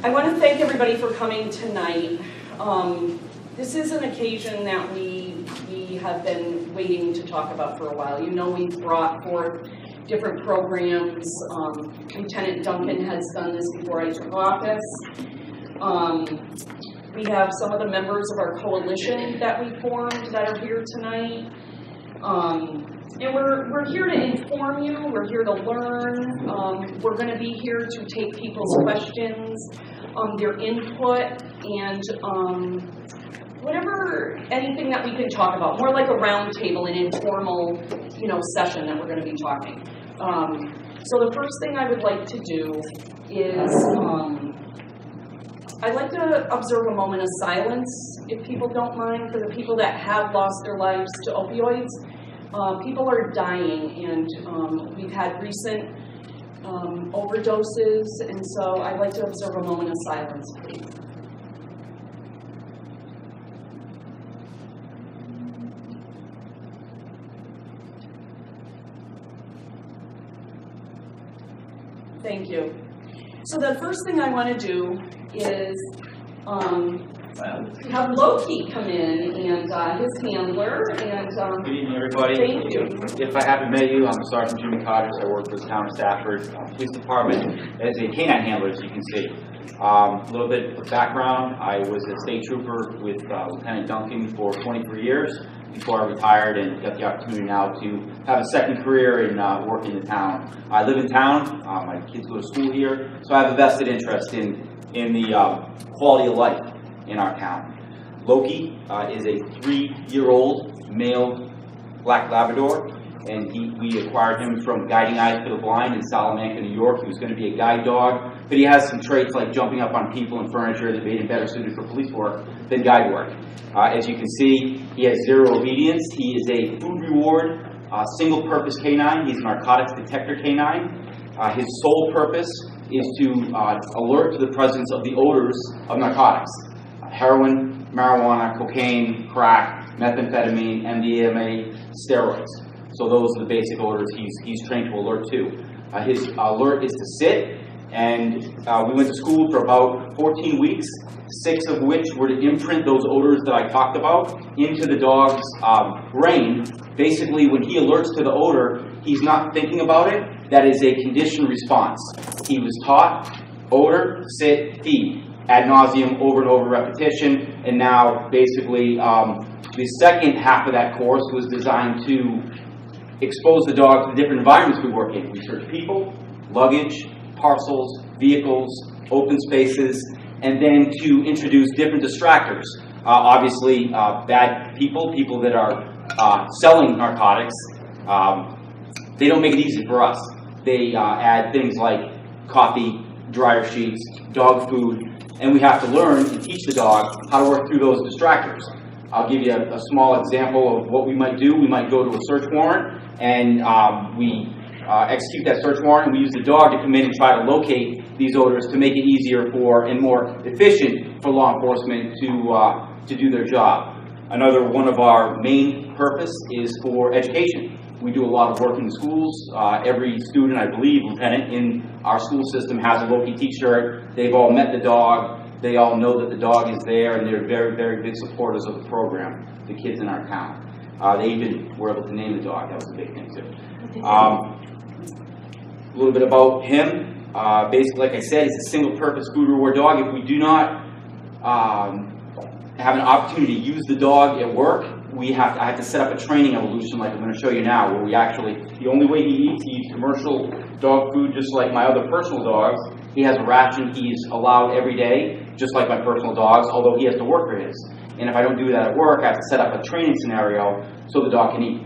I want to thank everybody for coming tonight. This is an occasion that we have been waiting to talk about for a while. You know, we've brought forth different programs. Lieutenant Duncan has done this before I took office. We have some of the members of our coalition that we formed that are here tonight. And we're here to inform you, we're here to learn, we're going to be here to take people's questions, their input, and anything that we can talk about, more like a round table, an informal, session that we're going to be talking. So the first thing I would like to do is, I'd like to observe a moment of silence, if people don't mind, for the people that have lost their lives to opioids. People are dying, and we've had recent overdoses, and so I'd like to observe a moment of silence, please. Thank you. So the first thing I want to do is have Loki come in and his handler. And good evening, everybody. Thank you. If I haven't met you, I'm Sergeant Jimmy Cottis. I work for the town of Stafford Police Department as a canine handler, as you can see. A little bit of background: I was a state trooper with Lieutenant Duncan for 23 years before I retired, and got the opportunity now to have a second career in working in town. I live in town. My kids go to school here, so I have a vested interest in the quality of life in our town. Loki is a 3-year-old male black Labrador, and we acquired him from Guiding Eyes for the Blind in Salamanca, New York. He was going to be a guide dog, but he has some traits like jumping up on people and furniture that made him better suited for police work than guide work. As you can see, he has zero obedience. He is a food reward, single-purpose canine. He's a narcotics detector canine. His sole purpose is to alert to the presence of the odors of narcotics. Heroin, marijuana, cocaine, crack, methamphetamine, MDMA, steroids. So those are the basic odors he's trained to alert to. His alert is to sit, and we went to school for about 14 weeks, 6 of which were to imprint those odors that I talked about into the dog's brain. Basically, when he alerts to the odor, he's not thinking about it. That is a conditioned response. He was taught odor, sit, feed, ad nauseum, over and over repetition, and now basically the second half of that course was designed to expose the dog to the different environments we work in. We search people, luggage, parcels, vehicles, open spaces, and then to introduce different distractors. Obviously, bad people that are selling narcotics, they don't make it easy for us. They add things like coffee, dryer sheets, dog food, and we have to learn and teach the dog how to work through those distractors. I'll give you a small example of what we might do. We might go to a search warrant, and we execute that search warrant, and we use the dog to come in and try to locate these odors to make it easier and more efficient for law enforcement to do their job. Another one of our main purpose is for education. We do a lot of work in the schools. Every student, I believe, Lieutenant, in our school system has a Loki t-shirt. They've all met the dog. They all know that the dog is there, and they're very, very big supporters of the program, the kids in our town. They even were able to name the dog. That was a big thing, too. A little bit about him. Basically, like I said, he's a single-purpose food reward dog. If we do not have an opportunity to use the dog at work, I have to set up a training evolution like I'm going to show you now, where the only way he eats commercial dog food just like my other personal dogs. He has a ration he's allowed every day, just like my personal dogs, although he has to work for his. And if I don't do that at work, I have to set up a training scenario so the dog can eat.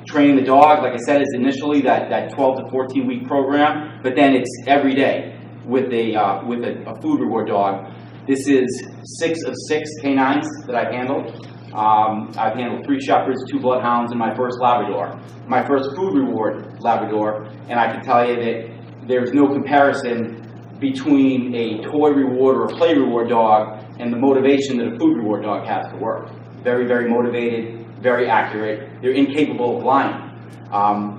Training the dog, like I said, is initially that 12 to 14 week program, but then it's every day with a food reward dog. This is 6 of 6 canines that I've handled. I've handled 3 shepherds, 2 bloodhounds, and my first Labrador. My first food reward Labrador, and I can tell you that there's no comparison between a toy reward or a play reward dog and the motivation that a food reward dog has to work. Very, very motivated, very accurate. They're incapable of lying.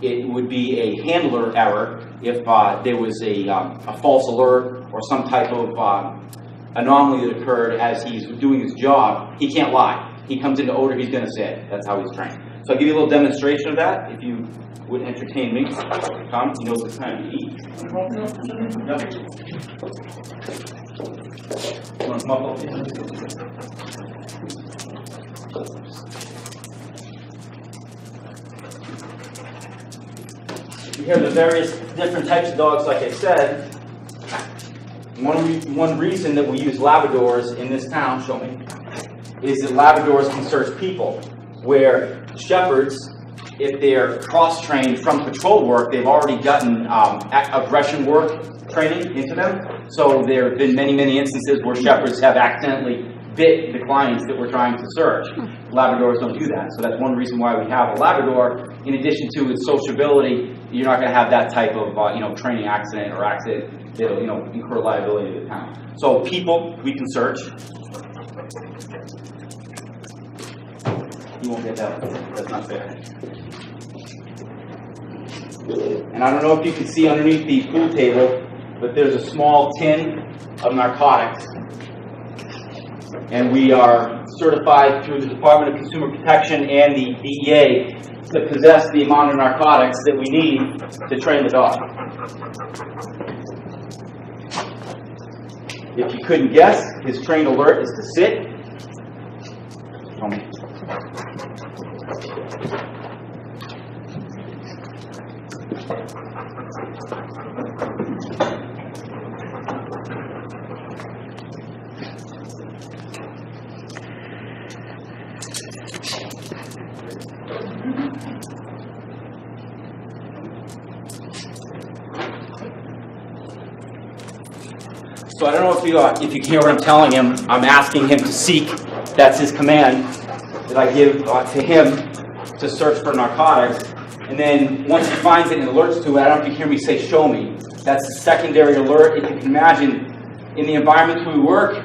It would be a handler error if there was a false alert or some type of anomaly that occurred as he's doing his job, he can't lie. He comes into odor, he's going to say it. That's how he's trained. So I'll give you a little demonstration of that, if you would entertain me. Tom, you know it's time to eat. Yep. You want to come up a little bit? You hear the various different types of dogs, like I said. One reason that we use Labradors in this town, show me, is that Labradors can search people, where Shepherds, if they're cross-trained from patrol work, they've already gotten aggression work training into them. So there have been many, many instances where Shepherds have accidentally bit the clients that we're trying to search. Labradors don't do that. So that's one reason why we have a Labrador. In addition to its sociability, you're not going to have that type of training accident or accident that'll incur liability to the town. So people we can search. You won't get that. That's not fair. And I don't know if you can see underneath the pool table, but there's a small tin of narcotics. And we are certified through the Department of Consumer Protection and the DEA to possess the amount of narcotics that we need to train the dog. If you couldn't guess, his trained alert is to sit. So I don't know if you can hear what I'm telling him. I'm asking him to seek. That's his command that I give to him to search for narcotics. And then once he finds it and alerts to it, I don't know if you hear me say, show me. That's a secondary alert. If you can imagine, in the environments we work,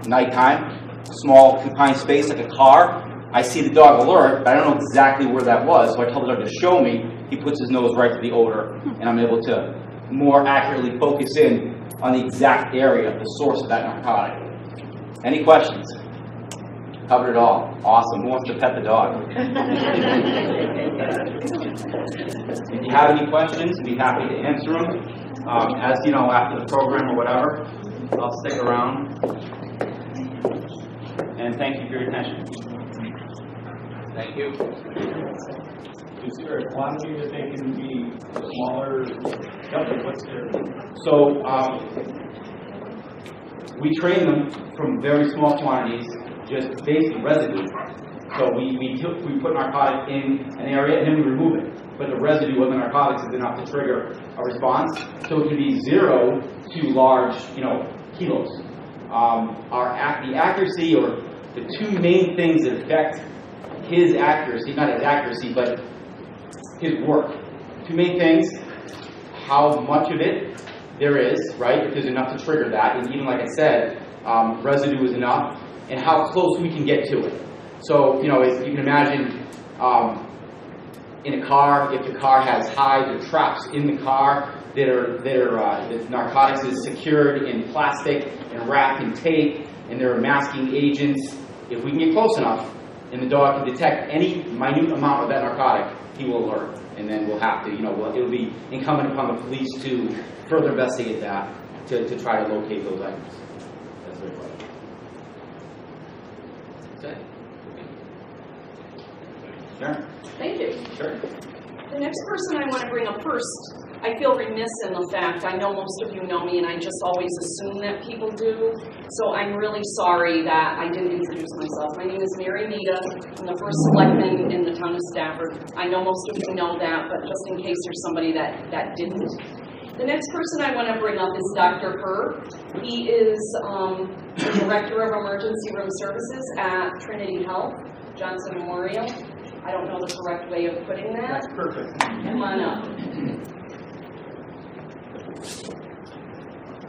nighttime, small confined space like a car, I see the dog alert, but I don't know exactly where that was. So I tell the dog to show me. He puts his nose right to the odor, and I'm able to more accurately focus in on the exact area, the source of that narcotic. Any questions? Covered it all. Awesome. Who wants to pet the dog? If you have any questions, I'd be happy to answer them. As you know, after the program or whatever, I'll stick around. And thank you for your attention. Thank you. Is there a quantity that they can be smaller? What's their? So we train them from very small quantities, just basic residue. So we put narcotics in an area and then we remove it. But the residue of the narcotics is enough to trigger a response. So it can be 0 to large, kilos. The accuracy, or the two main things that affect his accuracy, not his accuracy, but his work. Two main things: how much of it there is, right? If there's enough to trigger that, and even like I said, residue is enough, and how close we can get to it. So, if you can imagine, in a car, if the car has hides or traps in the car the narcotics is secured in plastic and wrapped in tape, and there are masking agents. If we can get close enough, and the dog can detect any minute amount of that narcotic, he will alert, and then we'll have to, it'll be incumbent upon the police to further investigate that to try to locate those items. That's very question. That's it. Sure. Thank you. Sure. The next person I want to bring up first, I feel remiss in the fact, I know most of you know me and I just always assume that people do, so I'm really sorry that I didn't introduce myself. My name is Mary Nita. I'm the first selectman in the town of Stafford. I know most of you know that, but just in case there's somebody that didn't. The next person I want to bring up is Dr. Herr. He is the Director of Emergency Room Services at Trinity Health, Johnson Memorial. I don't know the correct way of putting that. That's perfect. Come on up.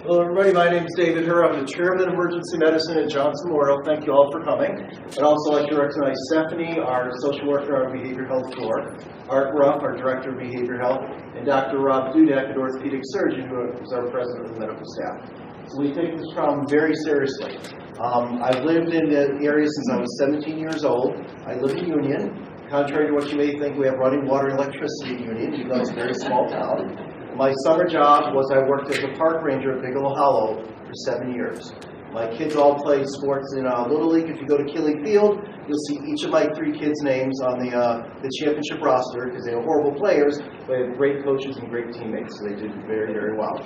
Hello everybody, my name is David Herr. I'm the Chairman of Emergency Medicine at Johnson Memorial. Thank you all for coming. I'd also like to recognize Stephanie, our social worker on behavioral health floor, Art Ruff, our Director of Behavioral Health, and Dr. Rob Dudek, an orthopedic surgeon who is our President of the medical staff. So we take this problem very seriously. I've lived in the area since I was 17 years old. I live in Union. Contrary to what you may think, we have running water and electricity in Union, even though it's a very small town. My summer job was I worked as a park ranger at Bigelow Hollow for 7 years. My kids all played sports in Little League. If you go to Keeley Field, you'll see each of my 3 kids' names on the championship roster because they were horrible players, but they had great coaches and great teammates, so they did very, very well.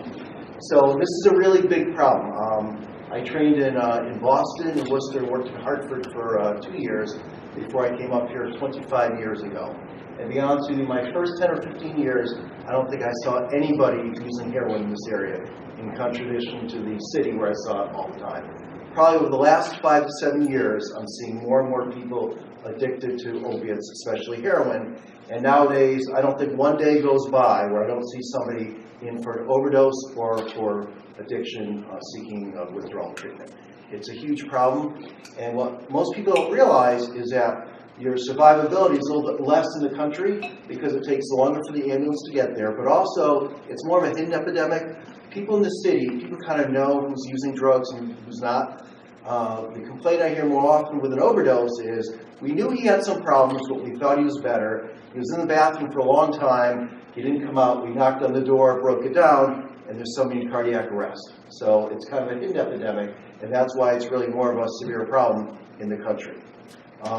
So this is a really big problem. I trained in Boston and Worcester, worked in Hartford for 2 years before I came up here 25 years ago. And to be honest with you, my first 10 or 15 years, I don't think I saw anybody using heroin in this area, in contradiction to the city where I saw it all the time. Probably over the last 5 to 7 years, I'm seeing more and more people addicted to opiates, especially heroin. And nowadays, I don't think one day goes by where I don't see somebody in for an overdose or for addiction seeking withdrawal treatment. It's a huge problem. And what most people don't realize is that your survivability is a little bit less in the country because it takes longer for the ambulance to get there, but also it's more of a hidden epidemic. People in the city, people kind of know who's using drugs and who's not. The complaint I hear more often with an overdose is, we knew he had some problems, but we thought he was better. He was in the bathroom for a long time. He didn't come out. We knocked on the door, broke it down, and there's somebody in cardiac arrest. So it's kind of a hidden epidemic, and that's why it's really more of a severe problem in the country.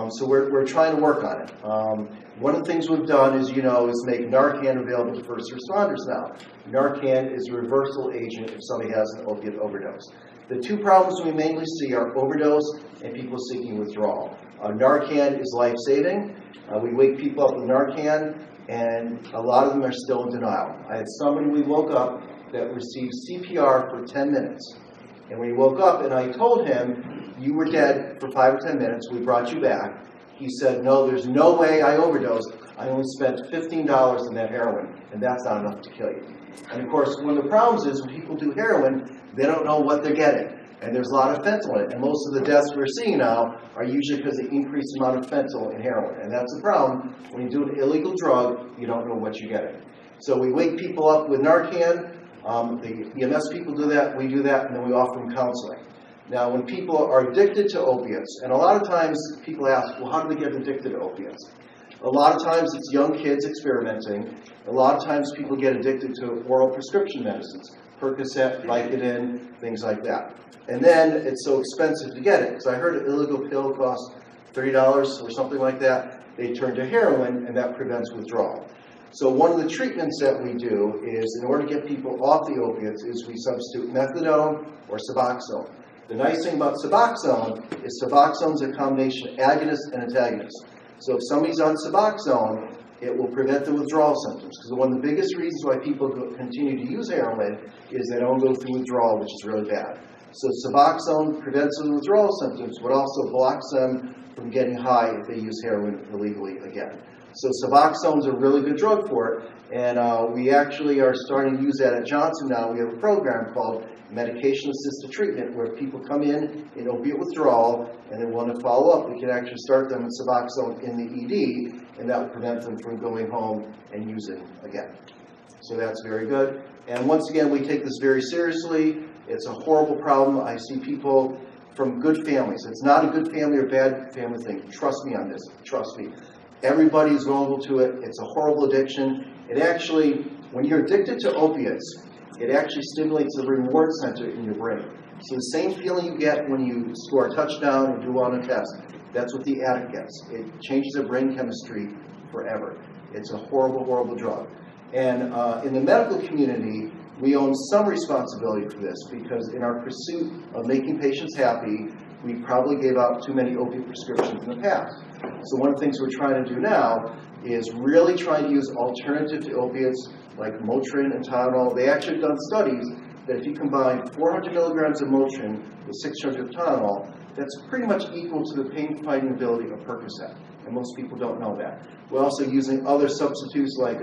So we're trying to work on it. One of the things we've done is make Narcan available to first responders now. Narcan is a reversal agent if somebody has an opiate overdose. The 2 problems we mainly see are overdose and people seeking withdrawal. Narcan is life-saving. We wake people up with Narcan, and a lot of them are still in denial. I had somebody we woke up that received CPR for 10 minutes. And when he woke up and I told him, you were dead for 5 or 10 minutes, we brought you back, he said, no, there's no way I overdosed. I only spent $15 in that heroin, and that's not enough to kill you. And of course, one of the problems is when people do heroin, they don't know what they're getting. And there's a lot of fentanyl in it. And most of the deaths we're seeing now are usually because of the increased amount of fentanyl in heroin. And that's the problem. When you do an illegal drug, you don't know what you're getting. So we wake people up with Narcan. The EMS people do that, we do that, and then we offer them counseling. Now, when people are addicted to opiates, and a lot of times people ask, well, how do they get addicted to opiates? A lot of times it's young kids experimenting. A lot of times people get addicted to oral prescription medicines, Percocet, Vicodin, things like that. And then it's so expensive to get it, because I heard an illegal pill costs $30 or something like that. They turn to heroin, and that prevents withdrawal. So one of the treatments that we do is, in order to get people off the opiates, is we substitute methadone or Suboxone. The nice thing about Suboxone is Suboxone is a combination of agonist and antagonist. So if somebody's on Suboxone, it will prevent the withdrawal symptoms. Because one of the biggest reasons why people continue to use heroin is they don't go through withdrawal, which is really bad. So Suboxone prevents the withdrawal symptoms, but also blocks them from getting high if they use heroin illegally again. So Suboxone is a really good drug for it, and we actually are starting to use that at Johnson now. We have a program called Medication-Assisted Treatment, where people come in opiate withdrawal, and then want to follow up. We can actually start them with Suboxone in the ED, and that will prevent them from going home and using again. So that's very good. And once again, we take this very seriously. It's a horrible problem. I see people from good families. It's not a good family or bad family thing. Trust me on this. Trust me. Everybody is vulnerable to it. It's a horrible addiction. It actually, when you're addicted to opiates, it actually stimulates the reward center in your brain. So the same feeling you get when you score a touchdown or do well on a test, that's what the addict gets. It changes their brain chemistry forever. It's a horrible, horrible drug. And in the medical community, we own some responsibility for this, because in our pursuit of making patients happy, we probably gave out too many opiate prescriptions in the past. So one of the things we're trying to do now is really trying to use alternative to opiates like Motrin and Tylenol. They actually have done studies that if you combine 400 milligrams of Motrin with 600 of Tylenol, that's pretty much equal to the pain-fighting ability of Percocet. And most people don't know that. We're also using other substitutes like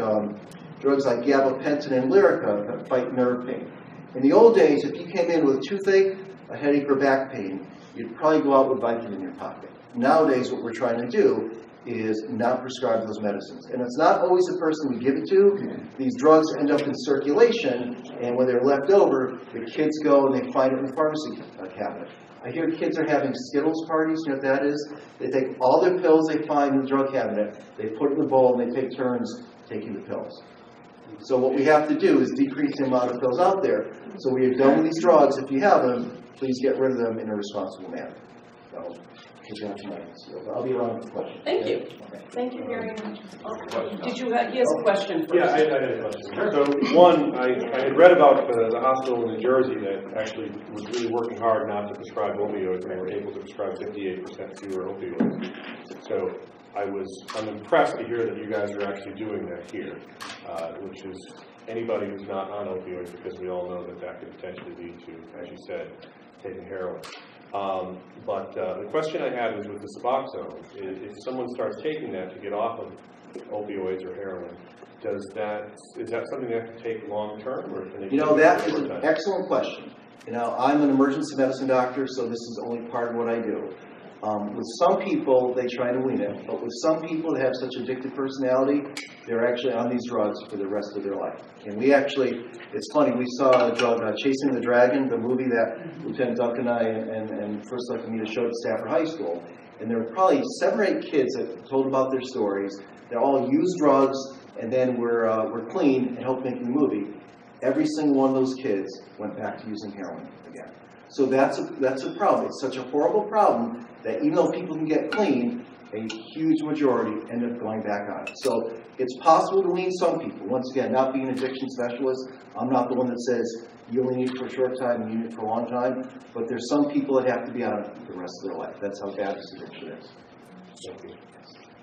drugs like gabapentin and Lyrica that fight nerve pain. In the old days, if you came in with toothache, a headache, or back pain, you'd probably go out with Vicodin in your pocket. Nowadays, what we're trying to do is not prescribe those medicines. And it's not always the person we give it to. These drugs end up in circulation, and when they're left over, the kids go and they find it in the pharmacy cabinet. I hear kids are having Skittles parties. You know what that is? They take all the pills they find in the drug cabinet, they put it in the bowl, and they take turns taking the pills. So what we have to do is decrease the amount of pills out there. So we are done with these drugs. If you have them, please get rid of them in a responsible manner. So, I'll be around for questions. Thank you. Okay. Thank you very much. Did you have, he has a question first. Yeah, I had a question. So, one, I had read about the hospital in New Jersey that actually was really working hard not to prescribe opioids, and they were able to prescribe 58% fewer opioids. So, I'm impressed to hear that you guys are actually doing that here, which is anybody who's not on opioids, because we all know that could potentially lead to, as you said, taking heroin. But the question I had was with the Suboxone. If someone starts taking that to get off of opioids or heroin, is that something that can take long term, or can they? That is an excellent question. I'm an emergency medicine doctor, so this is only part of what I do. With some people, they try to wean it, but with some people that have such addictive personality, they're actually on these drugs for the rest of their life. And it's funny, we saw a drug, Chasing the Dragon, the movie that Lieutenant Duncan and I and First Lieutenant Mita showed at Stafford High School. And there were probably 7 or 8 kids that told about their stories. They all used drugs and then were clean and helped make the movie. Every single one of those kids went back to using heroin again. So that's a problem. It's such a horrible problem that even though people can get clean, a huge majority end up going back on it. So it's possible to wean some people. Once again, not being an addiction specialist, I'm not the one that says you only need it for a short time and you need it for a long time, but there's some people that have to be on it for the rest of their life. That's how bad this addiction is. Thank you.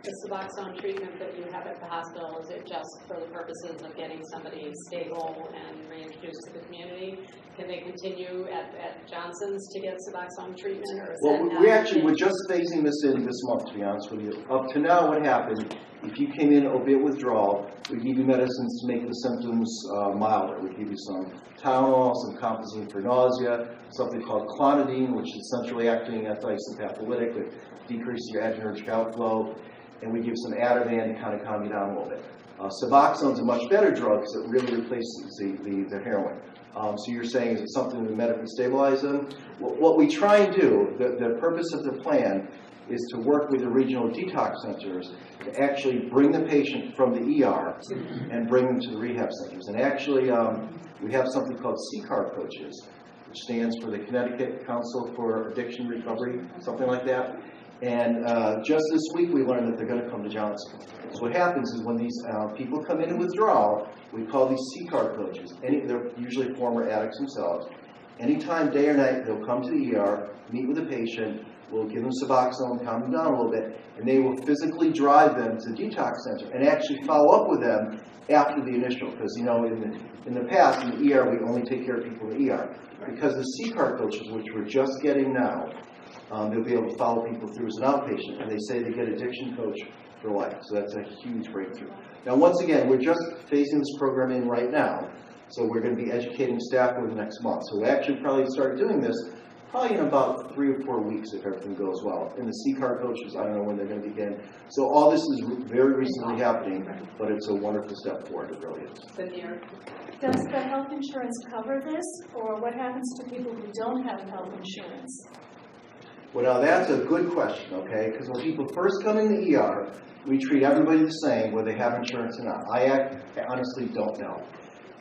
The Suboxone treatment that you have at the hospital, is it just for the purposes of getting somebody stable and reintroduced to the community? Can they continue at Johnson's to get Suboxone treatment? Or is we're just phasing this in this month, to be honest with you. Up to now, what happened, if you came in opiate withdrawal, we give you medicines to make the symptoms milder. We give you some Tylenol, some Compazine for nausea, something called clonidine, which is centrally acting antisympatholytic that decreases your adrenergic outflow. And we give some Ativan to kind of calm you down a little bit. Suboxone is a much better drug because it really replaces the heroin. So you're saying, is it something to medically stabilize them? What we try and do, the purpose of the plan, is to work with the regional detox centers to actually bring the patient from the ER and bring them to the rehab centers. And actually, we have something called CCAR coaches, which stands for the Connecticut Council for Addiction Recovery, something like that. And just this week, we learned that they're going to come to Johnson. So what happens is when these people come in withdrawal, we call these CCAR coaches. They're usually former addicts themselves. Anytime, day or night, they'll come to the ER, meet with the patient, we'll give them Suboxone, calm them down a little bit, and they will physically drive them to the detox center and actually follow up with them after the initial. Because, in the past, in the ER, we only take care of people in the ER. Because the CCAR coaches, which we're just getting now, they'll be able to follow people through as an outpatient, and they say they get addiction coach for life. So that's a huge breakthrough. Now, once again, we're just phasing this program in right now, so we're going to be educating staff over the next month. So we actually probably start doing this probably in about 3 or 4 weeks if everything goes well. And the CCAR coaches, I don't know when they're going to begin. So all this is very recently happening, but it's a wonderful step forward. It really is. Does the health insurance cover this, or what happens to people who don't have health insurance? Well, now that's a good question, okay? Because when people first come in the ER, we treat everybody the same, whether they have insurance or not. I honestly don't know.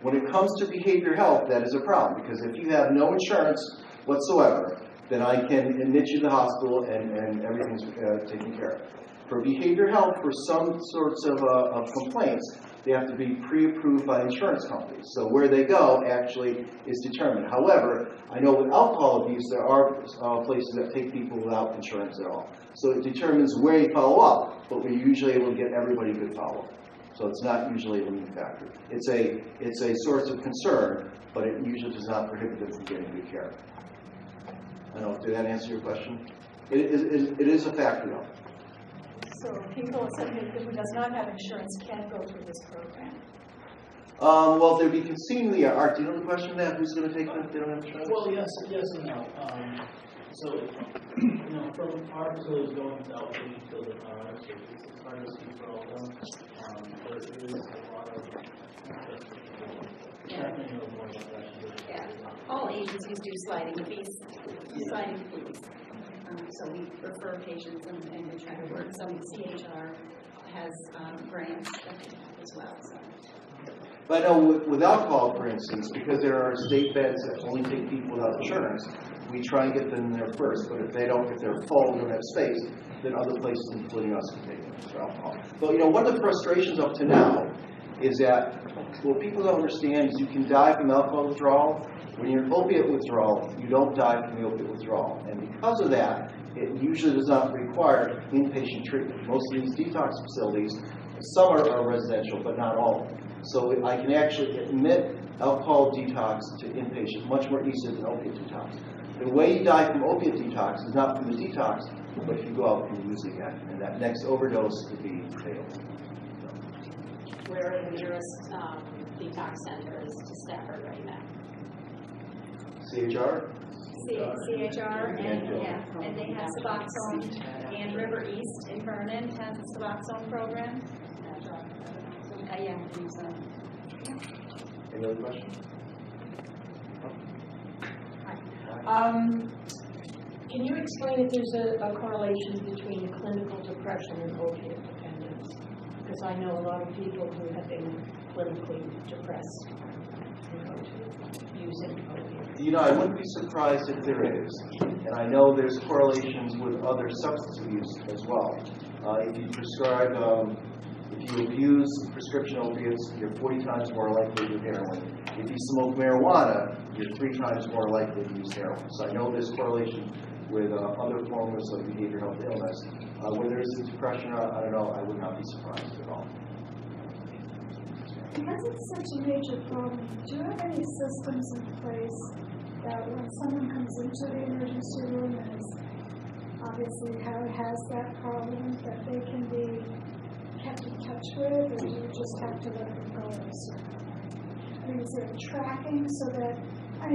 When it comes to behavioral health, that is a problem, because if you have no insurance whatsoever, then I can admit you to the hospital and everything's taken care of. For behavioral health, for some sorts of complaints, they have to be pre-approved by insurance companies. So where they go actually is determined. However, I know with alcohol abuse, there are places that take people without insurance at all. So it determines where you follow up, but we're usually able to get everybody good follow-up. So it's not usually a limiting factor. It's a source of concern, but it usually does not prohibit them from getting good care. I don't know, did that answer your question? It is a factor, though. So people, somebody who does not have insurance can't go through this program. Well, they'd be continually, Art, do you know the question of that? Who's going to take them if they don't have insurance? Well, yes and no. So, from our facilities going to outpatient facilities, it's hard to speak for all of them. There is a lot of, definitely know more about that. Yeah, all agencies do sliding fees. So we refer patients and we try to work. Some CHR has grants as well. So. But I know with alcohol, for instance, because there are state beds that only take people without insurance, we try and get them there first. But if they're full, don't have space, then other places, including us, can take them for alcohol. But one of the frustrations up to now is that what people don't understand is you can die from alcohol withdrawal. When you're in opiate withdrawal, you don't die from the opiate withdrawal. And because of that, it usually does not require inpatient treatment. Most of these detox facilities, some are residential, but not all. So I can actually admit alcohol detox to inpatient much more easily than opiate detox. The way you die from opiate detox is not from the detox, but if you go out and use it again. And that next overdose could be fatal. Where are the nearest detox centers to Stafford right now? CHR? CHR and they have Suboxone, and River East in Vernon has a Suboxone program. Any other questions? Can you explain if there's a correlation between clinical depression and opiate dependence? Because I know a lot of people who have been clinically depressed using opiates. I wouldn't be surprised if there is. And I know there's correlations with other substance abuse as well. If you abuse prescription opiates, you're 40 times more likely to use heroin. If you smoke marijuana, you're 3 times more likely to use heroin. So I know there's correlation with other forms of behavioral health illness. Whether it's depression, I don't know, I would not be surprised at all. Because it's such a major problem, do you have any systems in place that when someone comes into the emergency room and is obviously has that problem, that they can be kept in touch with, or do you just have to let them go? Is there tracking so that,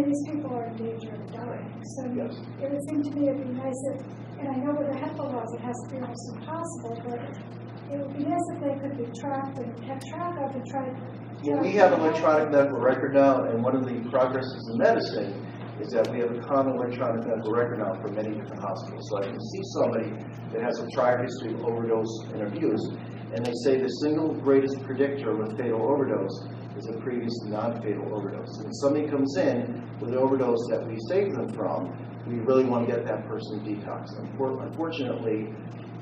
these people are in danger of dying. So yes. It would seem to me it'd be nice if, and I know with the HIPAA laws it has to be almost impossible, but it would be nice if they could be tracked and kept track of and tried. We have an electronic medical record now, and one of the progresses in medicine is that we have a common electronic medical record now for many different hospitals. So I can see somebody that has a prior history of overdose and abuse, and they say the single greatest predictor of a fatal overdose is a previous non-fatal overdose. And if somebody comes in with an overdose that we saved them from, we really want to get that person detoxed. Unfortunately,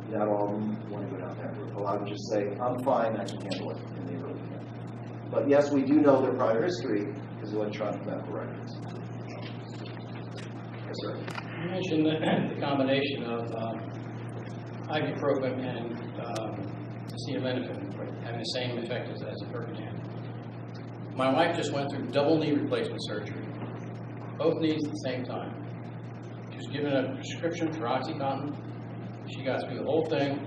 not all of them want to go down that route. A lot of them just say, I'm fine, I can handle it, and they really can't. But yes, we do know their prior history because of electronic medical records. Yes, sir. You mentioned the combination of ibuprofen and acetaminophen having the same effect as Percodan. My wife just went through double knee replacement surgery, both knees at the same time. She was given a prescription for OxyContin. She got through the whole thing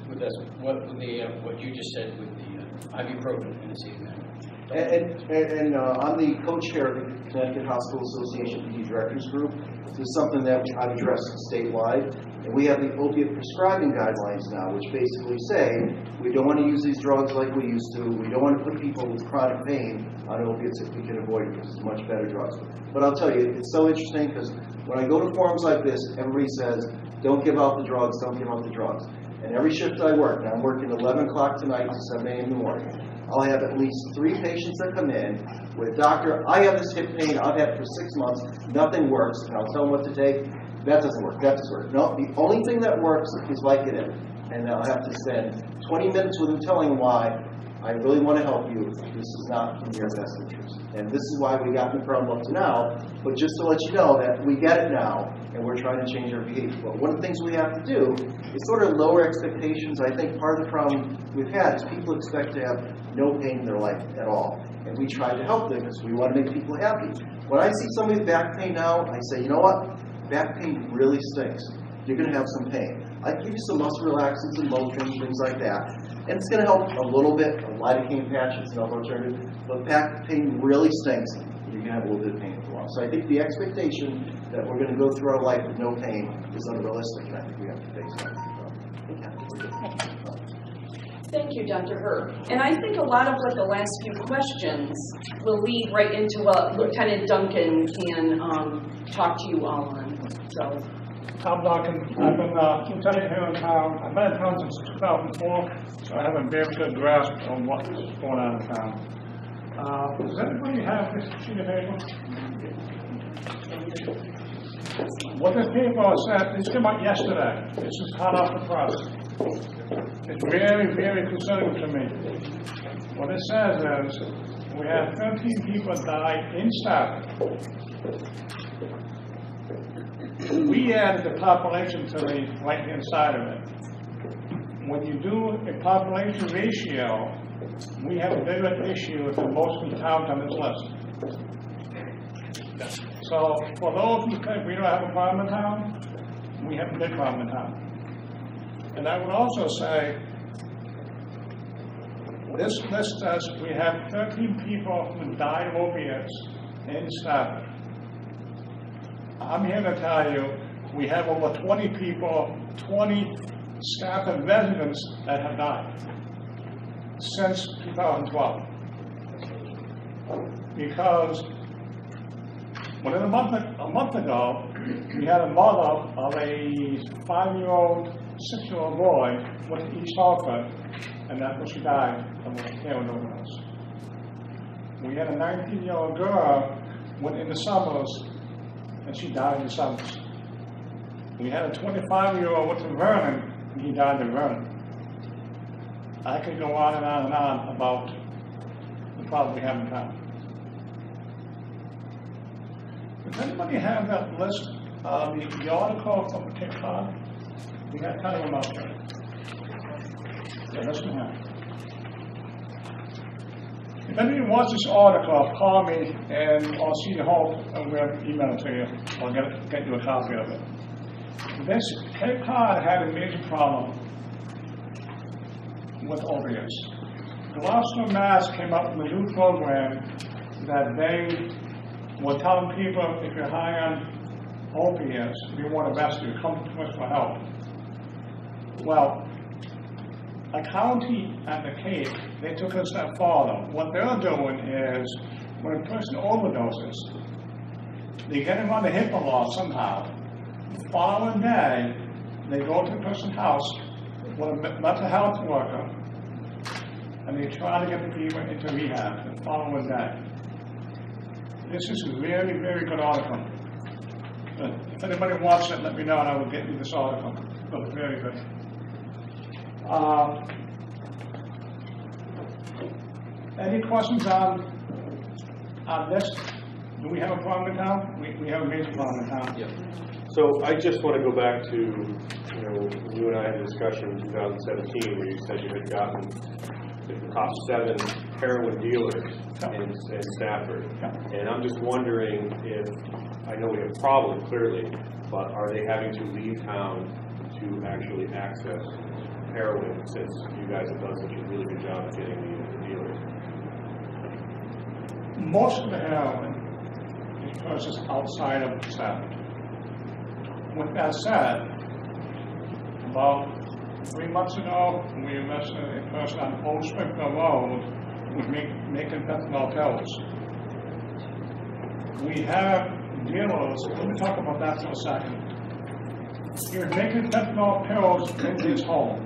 with what you just said with the ibuprofen and acetaminophen. And I'm the co-chair of the Connecticut Hospital Association PD Directors Group. This is something that I've addressed statewide. And we have the opiate prescribing guidelines now, which basically say we don't want to use these drugs like we used to. We don't want to put people with chronic pain on opiates if we can avoid it because it's much better drugs. But I'll tell you, it's so interesting because when I go to forums like this, everybody says, don't give out the drugs, don't give out the drugs. And every shift I work, and I'm working 11 o'clock tonight to 7 a.m. in the morning, I'll have at least 3 patients that come in with, doctor, I have this hip pain, I've had it for 6 months, nothing works, and I'll tell them what to take. That doesn't work, that doesn't work. No, the only thing that works is Vicodin. And I'll have to spend 20 minutes with them telling them why I really want to help you. This is not in your best interest. And this is why we got the problem up to now. But just to let you know that we get it now, and we're trying to change our behavior. But one of the things we have to do is sort of lower expectations. I think part of the problem we've had is people expect to have no pain in their life at all. And we try to help them because we want to make people happy. When I see somebody with back pain now, I say, you know what? Back pain really stinks. you're going to have some pain. I give you some muscle relaxants and Motrin, things like that. And it's going to help a little bit. A lidocaine patch is another alternative. But back pain really stinks. You're going to have a little bit of pain for a while. So I think the expectation that we're going to go through our life with no pain is unrealistic, and I think we have to face that. Thank you, Dr. Herb. And I think a lot of what the last few questions will lead right into what Lieutenant Duncan can talk to you all on. So, Tom Duncan. I've been lieutenant here in town. I've been in town since 2004, so I have a very good grasp on what's going on in town. Does anybody have this sheet of paper? What this paper said, this came out yesterday. This is hot off the press. It's very, very concerning to me. What it says is, we have 13 people died in Stafford. We added the population to the right-hand side of it. When you do a population ratio, we have a bigger issue than most of the towns on this list. So, for those who think we don't have a problem in town, we have a big problem in town. And I would also say, this list says we have 13 people who died of opiates in Stafford. I'm here to tell you, we have over 20 people, 20 Stafford residents that have died since 2012. Because within a month ago, we had a mother of a 5-year-old, 6-year-old boy went to East Hartford, and that's when she died of a heroin overdose. We had a 19-year-old girl went in the summers, and she died in the summers. We had a 25-year-old went to Vernon, and he died in Vernon. I could go on and on and on about the problem we have in town. Does anybody have that list, the article from the Cape Cod? We got kind of them out there. Yeah, that's what we have. If anybody wants this article, call me and I'll see you home and we'll email it to you. I'll get you a copy of it. This Cape Cod had a major problem with opiates. Gloucester, Mass came up with a new program that they were telling people if you're high on opiates, we want to arrest you, come to us for help. Well, a county at the Cape, they took it a step farther. What they're doing is, when a person overdoses, they get him on the HIPAA law somehow. The following day, they go to the person's house with a mental health worker, and they try to get the people into rehab the following day. This is a very, very good article. If anybody wants it, let me know and I will get you this article. It's very good. Any questions on this? Do we have a problem in town? We have a major problem in town. Yeah. So I just want to go back to, you and I had a discussion in 2017 where you said you had gotten the top 7 heroin dealers in Stafford. And I'm just wondering if, I know we have a problem clearly, but are they having to leave town to actually access heroin since you guys have done such a really good job of getting the dealers? Most of the heroin is purchased outside of Stafford. With that said, about 3 months ago, we arrested a person on Old Springfield Road who was making fentanyl pills. We have dealers, let me talk about that for a second. He was making fentanyl pills in his home.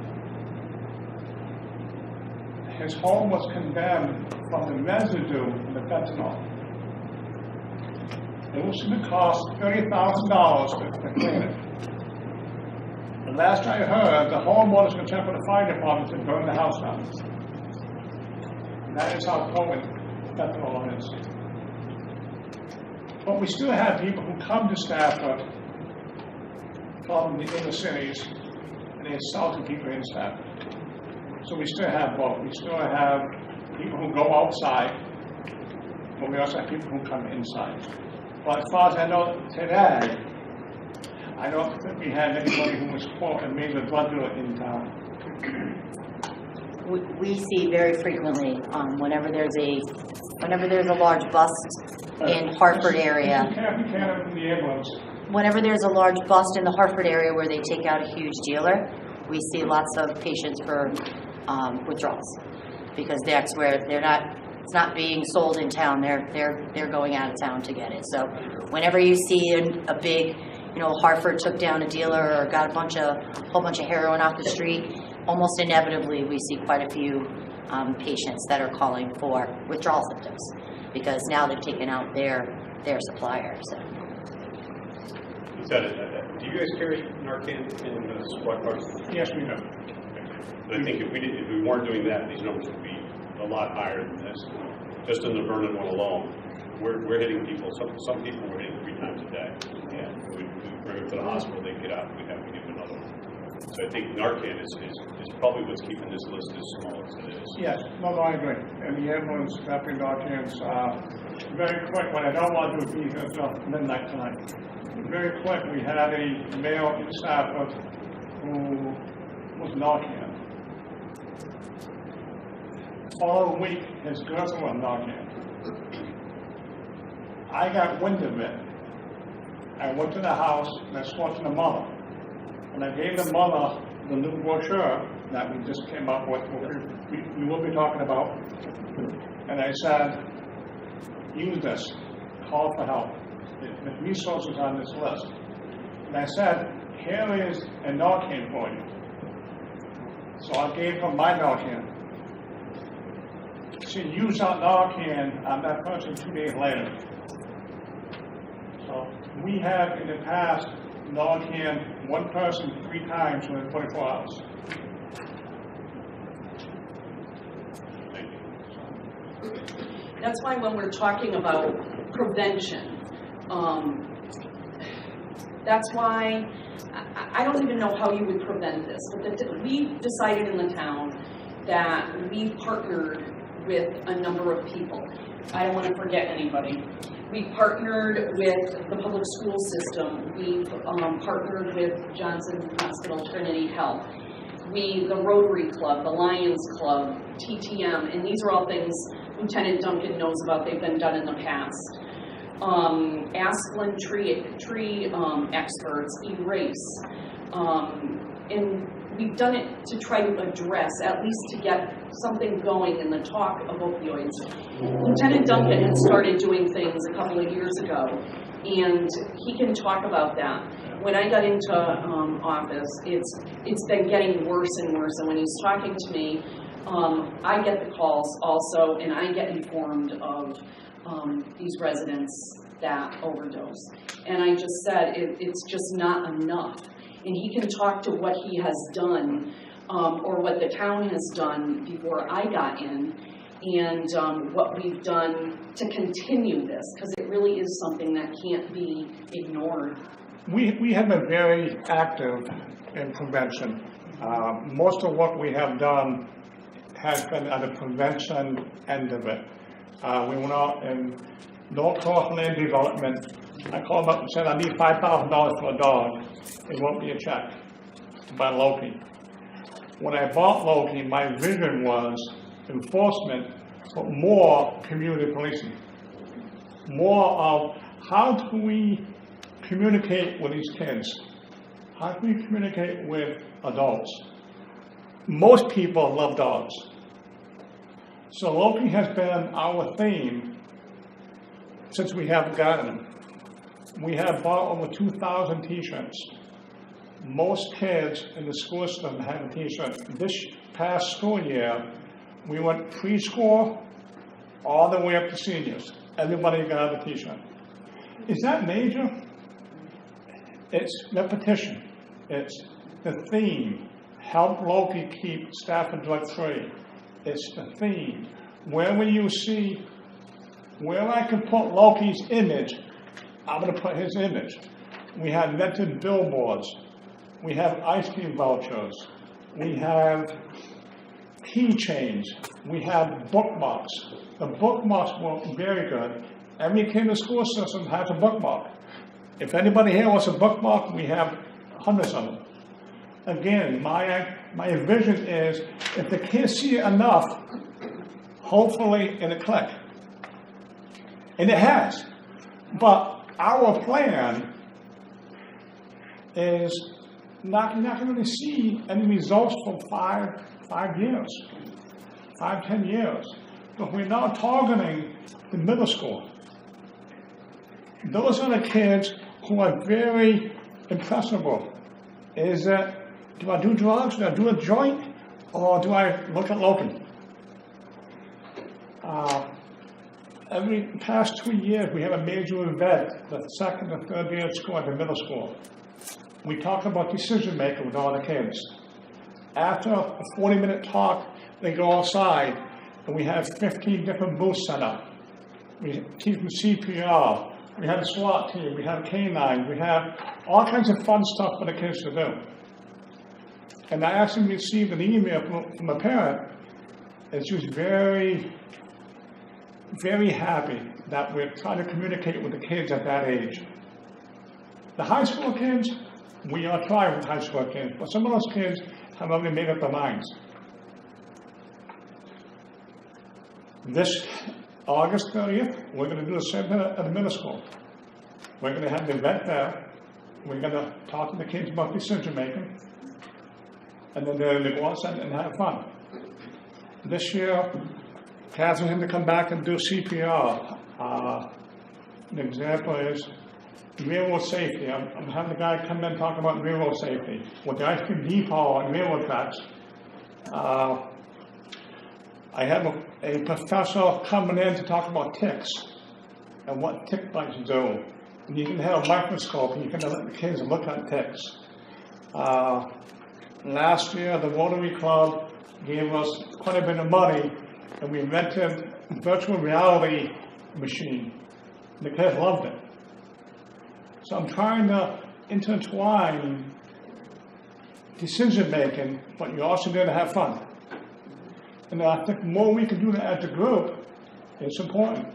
His home was condemned from the residue of the fentanyl. It was going to cost $30,000 to clean it. The last I heard, the homeowners could check with the fire department to burn the house down. That is how potent fentanyl is. But we still have people who come to Stafford from the inner cities, and they sell to people in Stafford. So we still have both. We still have people who go outside, but we also have people who come inside. But as far as I know today, I don't think we had anybody who was caught and made a drug dealer in town. We see very frequently, whenever there's a large bust in Hartford area. Whenever there's a large bust in the Hartford area where they take out a huge dealer, we see lots of patients for withdrawals, because that's where it's not being sold in town. They're going out of town to get it. So whenever you see a big, Hartford took down a dealer or got a whole bunch of heroin off the street, almost inevitably we see quite a few patients that are calling for withdrawal symptoms, because now they've taken out their supplier. So. Do you guys carry Narcan in the squad cars? Yes, we do. But I think if we weren't doing that, these numbers would be a lot higher than this. Just in the Vernon one alone, we're hitting people. Some people we're hitting 3 times a day. Yeah, we bring them to the hospital, they get out, we have to give them another one. So I think Narcan is probably what's keeping this list as small as it is. Yes, no, I agree. And the ambulance stepping Narcan's very quick. What I don't want to do is be here until midnight tonight. Very quick, we had a male in Stafford who was Narcan. All week, his girls were on Narcan. I got wind of it. I went to the house and I spoke to the mother. And I gave the mother the new brochure that we just came up with, we will be talking about. And I said, use this, call for help. The resources on this list. And I said, here is a Narcan for you. So I gave her my Narcan. She used that Narcan on that person 2 days later. So we have in the past Narcan one person 3 times within 24 hours. That's why when we're talking about prevention, that's why I don't even know how you would prevent this, but we decided in the town that we partnered with a number of people. I don't want to forget anybody. We partnered with the public school system. We've partnered with Johnson Hospital Trinity Health. The Rotary Club, the Lions Club, TTM, and these are all things Lieutenant Duncan knows about. They've been done in the past. Asplin tree experts, Erase. And we've done it to try to address, at least to get something going in the talk of opioids. Lieutenant Duncan had started doing things a couple of years ago, and he can talk about that. When I got into office, it's been getting worse and worse, and when he's talking to me, I get the calls also, and I get informed of these residents that overdose. And I just said, it's just not enough. And he can talk to what he has done, or what the town has done before I got in, and what we've done to continue this, because it really is something that can't be ignored. We have been very active in prevention. Most of what we have done has been at the prevention end of it. We went out and no-cost land development. I called them up and said, I need $5,000 for a dog. They wrote me a check to buy Loki. When I bought Loki, my vision was enforcement, but more community policing. More of how do we communicate with these kids? How do we communicate with adults? Most people love dogs. So Loki has been our theme since we have gotten them. We have bought over 2,000 t-shirts. Most kids in the school system have a t-shirt. This past school year, we went preschool all the way up to seniors. Everybody got a t-shirt. Is that major? It's repetition. It's the theme. Help Loki keep Stafford drug-free. It's the theme. Wherever you see, where I can put Loki's image, I'm going to put his image. We have rented billboards. We have ice cream vouchers. We have keychains. We have bookmarks. The bookmarks were very good. Every kid in the school system has a bookmark. If anybody here wants a bookmark, we have hundreds of them. Again, my vision is if the kids see it enough, hopefully it'll click. And it has. But our plan is not going to see any results for 5 years, 10 years. But we're now targeting the middle school. Those are the kids who are very impressionable. Is that, do I do drugs, do I do a joint, or do I look at Logan? Every past 2 years, we have a major event, the second and third year of school at the middle school. We talk about decision making with all the kids. After a 40-minute talk, they go outside, and we have 15 different booths set up. We teach them CPR. We have a SWAT team. We have K9. We have all kinds of fun stuff for the kids to do. And I actually received an email from a parent, and she was very, very happy that we're trying to communicate with the kids at that age. The high school kids, we are trying with high school kids, but some of those kids have already made up their minds. This August 30th, we're going to do the same thing at the middle school. We're going to have the event there. We're going to talk to the kids about decision making. And then they're going to go outside and have fun. This year, asking him to come back and do CPR. An example is railroad safety. I'm having a guy come in and talk about railroad safety. With the ice cream depot and railroad tracks, I have a professor coming in to talk about ticks and what tick bites do. And you can have a microscope and you can let the kids look at ticks. Last year, the Rotary Club gave us quite a bit of money, and we invented a virtual reality machine. The kids loved it. So I'm trying to intertwine decision making, but you're also there to have fun. And I think the more we can do that as a group, it's important.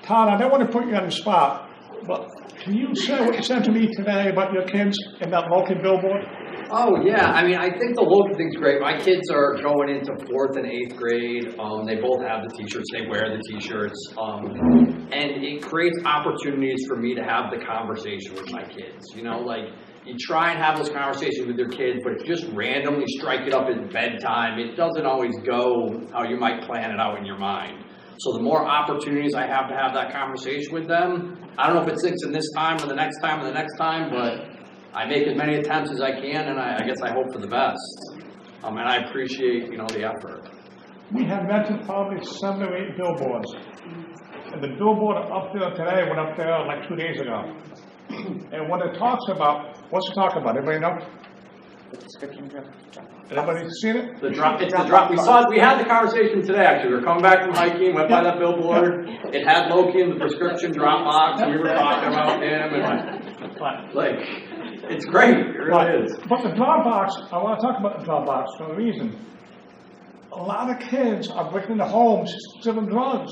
Todd, I don't want to put you on the spot, but can you say what you said to me today about your kids and that local billboard? Oh, yeah. I mean, I think the local thing's great. My kids are going into 4th and 8th grade. They both have the T-shirts. They wear the T-shirts. And it creates opportunities for me to have the conversation with my kids. You know, like, you try and have those conversations with your kids, but if you just randomly strike it up at bedtime, it doesn't always go how you might plan it out in your mind. So the more opportunities I have to have that conversation with them, I don't know if it sticks in this time or the next time or the next time, but I make as many attempts as I can, and I guess I hope for the best. And I appreciate, the effort. We have mentioned probably 7 or 8 billboards. And the billboard up there today went up there like 2 days ago. And what it talks about, what's it talk about? Everybody know? The prescription drug. Everybody seen it? It's the drop. We had the conversation today, actually. We were coming back from hiking, went by that billboard. It had Loki in the prescription drop box, and we were talking about him. And it's great. It really is. But the drop box, I want to talk about the drop box for a reason. A lot of kids are breaking into homes, stealing drugs,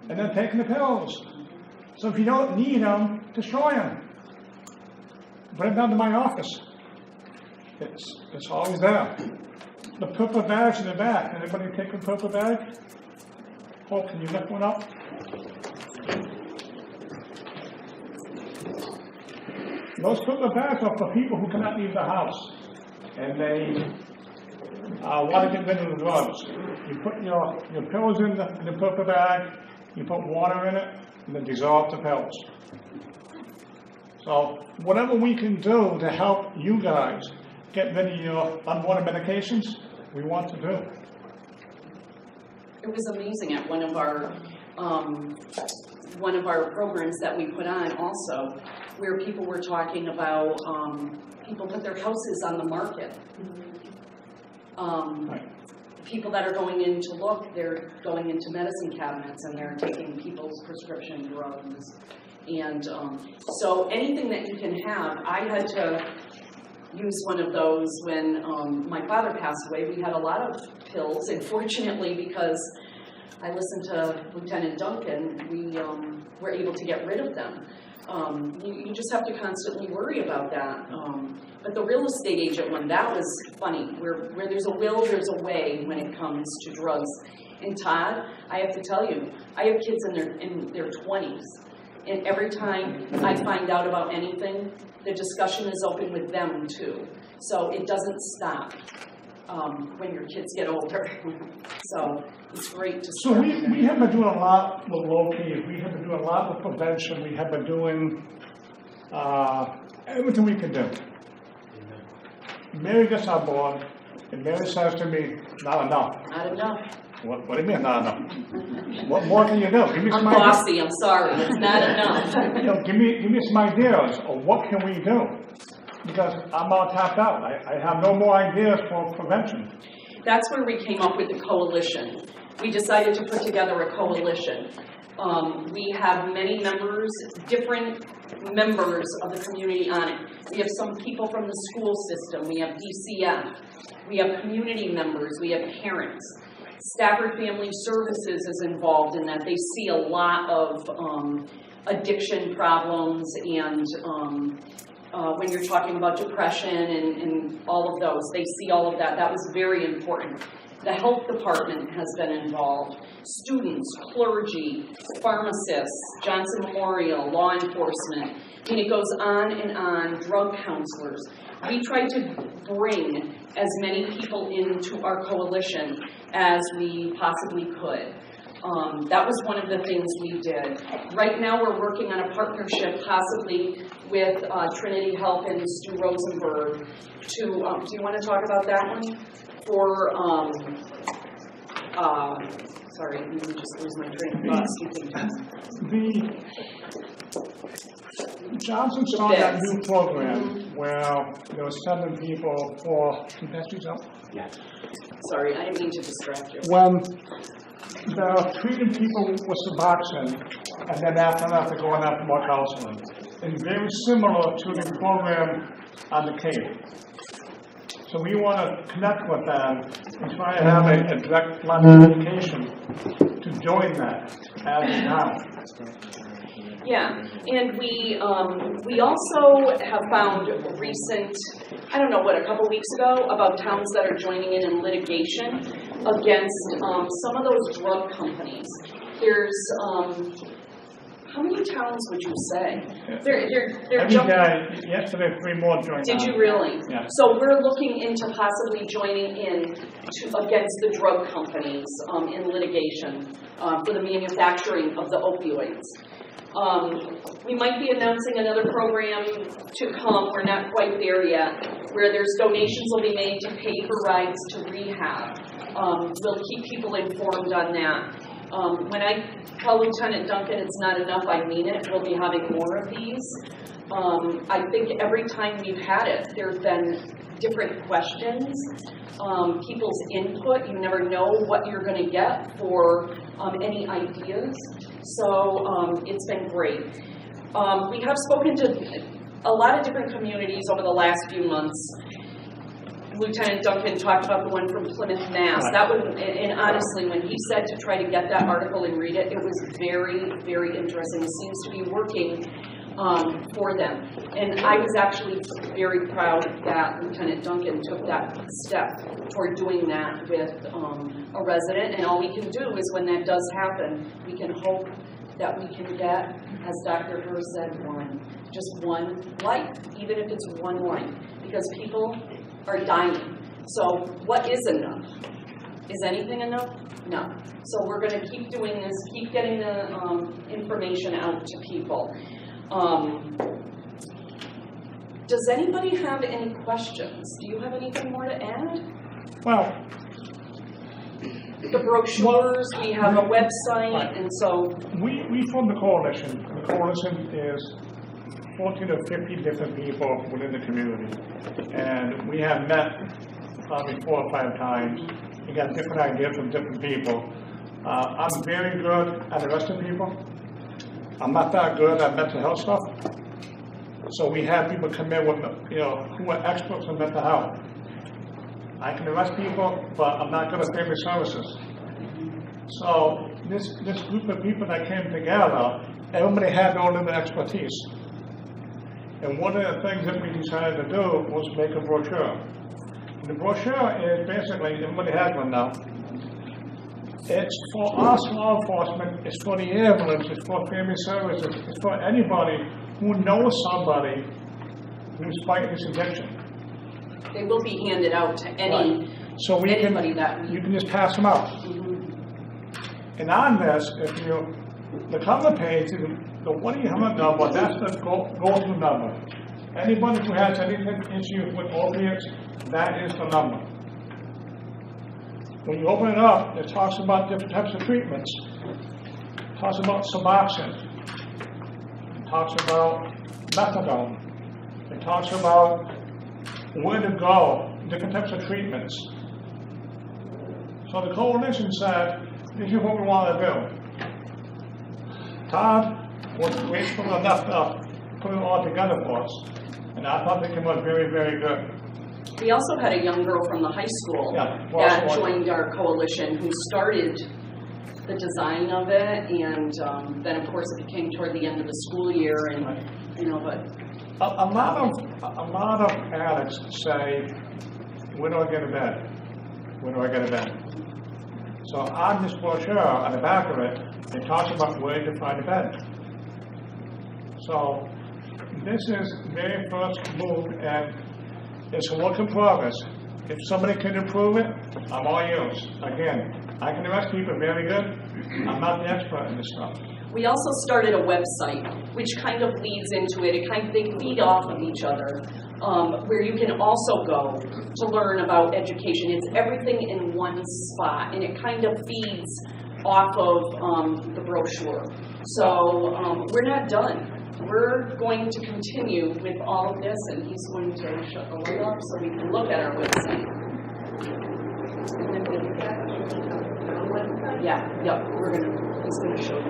and then taking the pills. So if you don't need them, destroy them. Bring them down to my office. It's always there. The purple bags in the back. Anybody take a purple bag? Oh, can you lift one up? Those purple bags are for people who cannot leave the house, and they want to get rid of the drugs. You put your pills in the purple bag, you put water in it, and then dissolve the pills. So whatever we can do to help you guys get rid of your unwanted medications, we want to do. It was amazing at one of our programs that we put on also, where people were talking about people put their houses on the market. People that are going in to look, they're going into medicine cabinets and they're taking people's prescription drugs. And so anything that you can have, I had to use one of those when my father passed away. We had a lot of pills, and fortunately, because I listened to Lieutenant Duncan, we were able to get rid of them. You just have to constantly worry about that. But the real estate agent one, that was funny. Where there's a will, there's a way when it comes to drugs. And Todd, I have to tell you, I have kids in their 20s. And every time I find out about anything, the discussion is open with them too. So it doesn't stop when your kids get older. So it's great to So start. we have been doing a lot with low-key. We have been doing a lot with prevention. We have been doing everything we can do. Mary gets on board, and Mary says to me, not enough. Not enough. What do you mean, not enough? What more can you do? Give me I'm some ideas. bossy, I'm sorry, it's not enough. Give me some ideas of what can we do? Because I'm all tapped out. I have no more ideas for prevention. That's where we came up with the coalition. We decided to put together a coalition. We have many members, different members of the community on it. We have some people from the school system, we have DCF, we have community members, we have parents. Stafford Family Services is involved in that. They see a lot of addiction problems and when you're talking about depression and all of those, they see all of that. That was very important. The health department has been involved. Students, clergy, pharmacists, Johnson Memorial, law enforcement. I mean, it goes on and on, drug counselors. We tried to bring as many people into our coalition as we possibly could. That was one of the things we did. Right now we're working on a partnership possibly with Trinity Health and Stu Rosenberg to, do you want to talk about that one? For, sorry, let me just lose my train of thought. The Johnson started that new program where there were 7 people for, can you pass these out? Yeah. Sorry, I didn't mean to distract you. When they're treating people with Suboxone, and then after that they're going after more counseling. It's very similar to the program on the Cape. So we want to connect with them and try to have a direct line of communication to join that as a town. Yeah, and we also have found recent, I don't know what, a couple weeks ago, about towns that are joining in litigation against some of those drug companies. There's, how many towns would you say? They're jumping. Yesterday 3 more joined. Did you really? Yeah. So we're looking into possibly joining in against the drug companies in litigation for the manufacturing of the opioids. We might be announcing another program to come, we're not quite there yet, where there's donations will be made to pay for rides to rehab. We'll keep people informed on that. When I tell Lieutenant Duncan it's not enough, I mean it. We'll be having more of these. I think every time we've had it, there have been different questions, people's input. You never know what you're going to get for any ideas. So it's been great. We have spoken to a lot of different communities over the last few months. Lieutenant Duncan talked about the one from Plymouth, Mass. That was, and honestly, when he said to try to get that article and read it, it was very, very interesting. It seems to be working for them. And I was actually very proud that Lieutenant Duncan took that step toward doing that with a resident. And all we can do is when that does happen, we can hope that we can get, as Dr. Herr said, just one life, even if it's one life, because people are dying. So what is enough? Is anything enough? No. So we're going to keep doing this, keep getting the information out to people. Does anybody have any questions? Do you have anything more to add? Well, the brochures, we have a website, and so... We formed the coalition. The coalition is 14 or 50 different people within the community. And we have met probably 4 or 5 times. We got different ideas from different people. I'm very good at arresting people. I'm not that good at mental health stuff. So we have people come in with, who are experts in mental health. I can arrest people, but I'm not good at family services. So this group of people that came together, everybody had their own expertise. And one of the things that we decided to do was make a brochure. And the brochure is basically, everybody has one now. It's for us law enforcement, it's for the ambulance, it's for family services, it's for anybody who knows somebody who's fighting this addiction. They will be handed out to any, so anybody that you can just pass them out. And on this, if you look on the page, the 1-800 number, that's the go-to number. Anybody who has any issues with opiates, that is the number. When you open it up, it talks about different types of treatments. It talks about Suboxone. It talks about methadone. It talks about where to go, different types of treatments. So the coalition said, this is what we want to do. Todd was grateful enough to put it all together for us. And I thought they came out very, very good. We also had a young girl from the high school that joined our coalition who started the design of it, and then of course it became toward the end of the school year, and you know, but a lot of addicts say, "Where do I get a bed? Where do I get a bed?" So on this brochure, on the back of it, it talks about where to find a bed. So this is the very first move, and it's a work in progress. If somebody can improve it, I'm all yours. Again, I can direct people very good. I'm not the expert in this stuff. we also started a website, which kind of leads into it. They feed off of each other, where you can also go to learn about education. It's everything in one spot, and it kind of feeds off of the brochure. So we're not done. We're going to continue with all of this, and he's going to shut the light off so we can look at our website. He's gonna show you.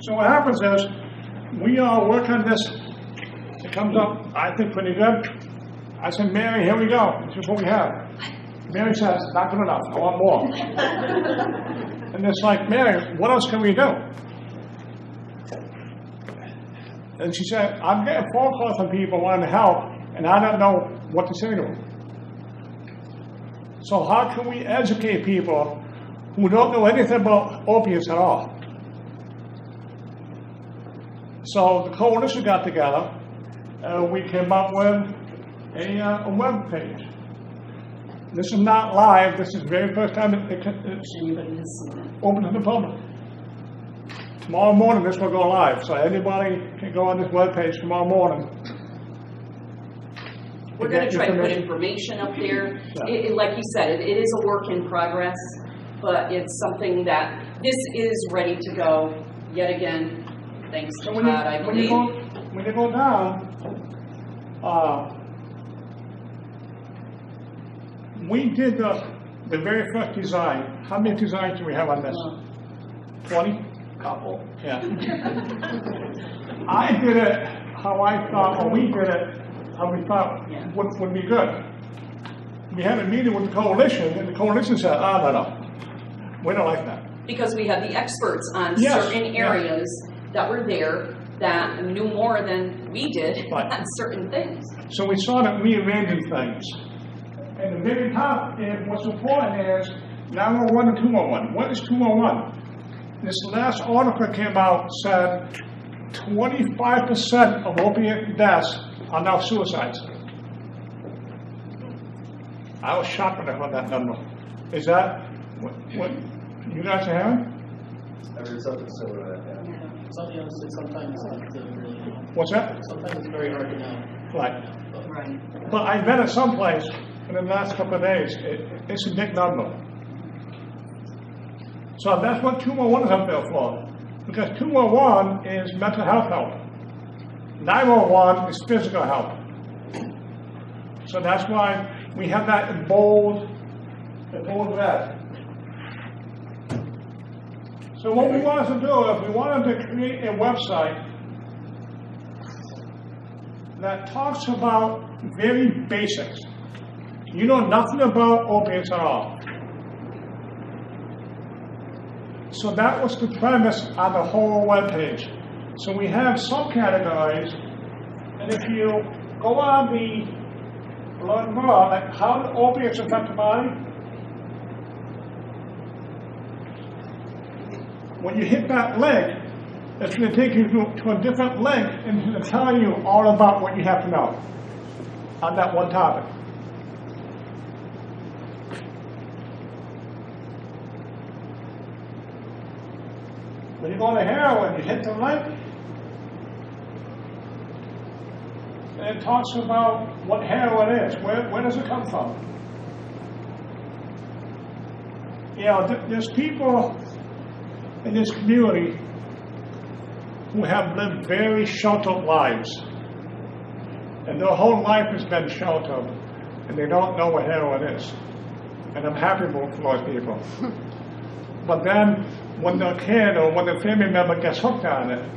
So what happens is, we all work on this. It comes up, I think, pretty good. I said, Mary, here we go. This is what we have. Mary says, not good enough. I want more. And it's like, Mary, what else can we do? And she said, I'm getting phone calls from people wanting to help, and I don't know what to say to them. So how can we educate people who don't know anything about opiates at all? So the coalition got together, we came up with a web page. This is not live, this is the very first time it's open to the public. Tomorrow morning this will go live, so anybody can go on this web page tomorrow morning. We're going to try to put information up there. Yeah. Like you said, it is a work in progress, but it's something that this is ready to go yet again. Thanks to Todd, I believe. When you go down, we did the very first design. How many designs do we have on this? 20? Couple. Yeah. I did it how I thought, or we did it how we thought would be good. We had a meeting with the coalition, and the coalition said, no, we don't like that. Because we had the experts on certain areas that were there that knew more than we did on certain things. So we started rearranging things. And the very top, and what's important is 911 and 211. What is 211? This last article came out, said 25% of opiate deaths are now suicides. I was shocked when I heard that number. Is that what you guys are hearing? I heard something similar to that, yeah. Sometimes it's not really know. What's that? Sometimes it's very hard to know. Right. But I met at some place in the last couple of days. It's a big number. So that's what 211 is up there for. Because 211 is mental health help. 911 is physical help. So that's why we have that in bold red. So what we wanted to do is we wanted to create a website that talks about very basics. You know nothing about opiates at all. So that was the premise on the whole webpage. So we have subcategories, and if you go on the learn more, like how do opiates affect the body? When you hit that link, it's going to take you to a different link, and it's going to tell you all about what you have to know on that one topic. When you go to heroin, you hit the link, and it talks about what heroin is. Where does it come from? You know, there's people in this community who have lived very sheltered lives. And their whole life has been sheltered, and they don't know what heroin is. And I'm happy for those people. But then, when their kid or when their family member gets hooked on it,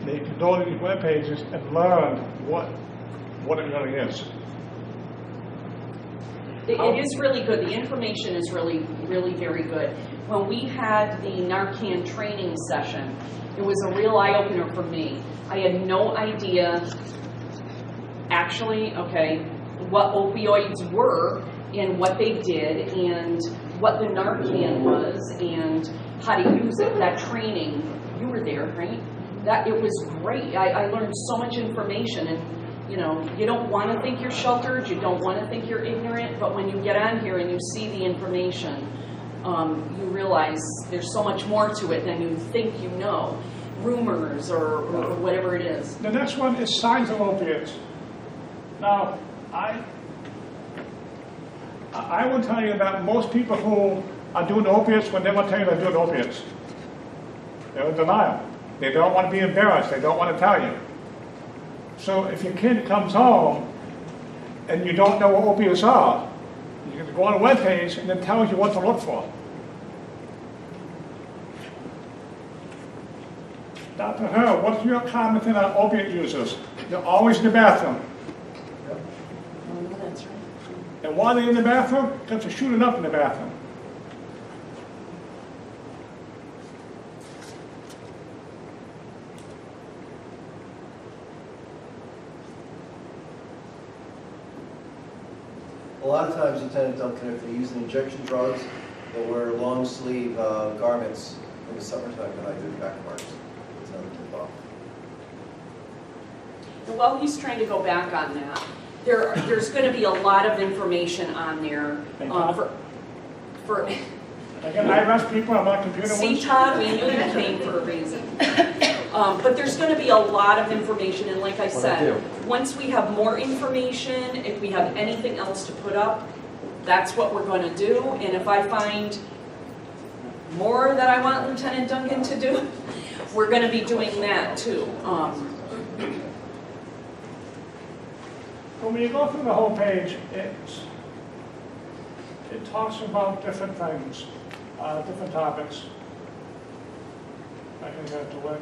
they can go to these web pages and learn what it really is. It is really good. The information is really, really very good. When we had the Narcan training session, it was a real eye-opener for me. I had no idea, actually, what opioids were and what they did and what the Narcan was and how to use it. That training, you were there, right? It was great. I learned so much information, and you know, you don't want to think you're sheltered, you don't want to think you're ignorant, but when you get on here and you see the information, you realize there's so much more to it than you think you know. Rumors or whatever it is. The next one is signs of opiates. Now, I will tell you that most people who are doing opiates will never tell you they're doing opiates. They're in denial. They don't want to be embarrassed. They don't want to tell you. So if your kid comes home and you don't know what opiates are, you can go on a webpage and it tells you what to look for. Dr. Herr, what's your comment on opiate users? They're always in the bathroom. That's right. And why are they in the bathroom? Because they're shooting up in the bathroom. A lot of times, Lieutenant Duncan, if they use injection drugs, they'll wear long sleeve garments in the summertime to hide their back marks. It's another tip off. And while he's trying to go back on that, there's going to be a lot of information on there for Again, I arrest people on my computer. See, Todd, we knew you came for a reason. But there's going to be a lot of information, and like I said, once we have more information, if we have anything else to put up, that's what we're going to do. And if I find more that I want Lieutenant Duncan to do, we're going to be doing that too. When you go through the whole page, it talks about different things, different topics. I can get to work.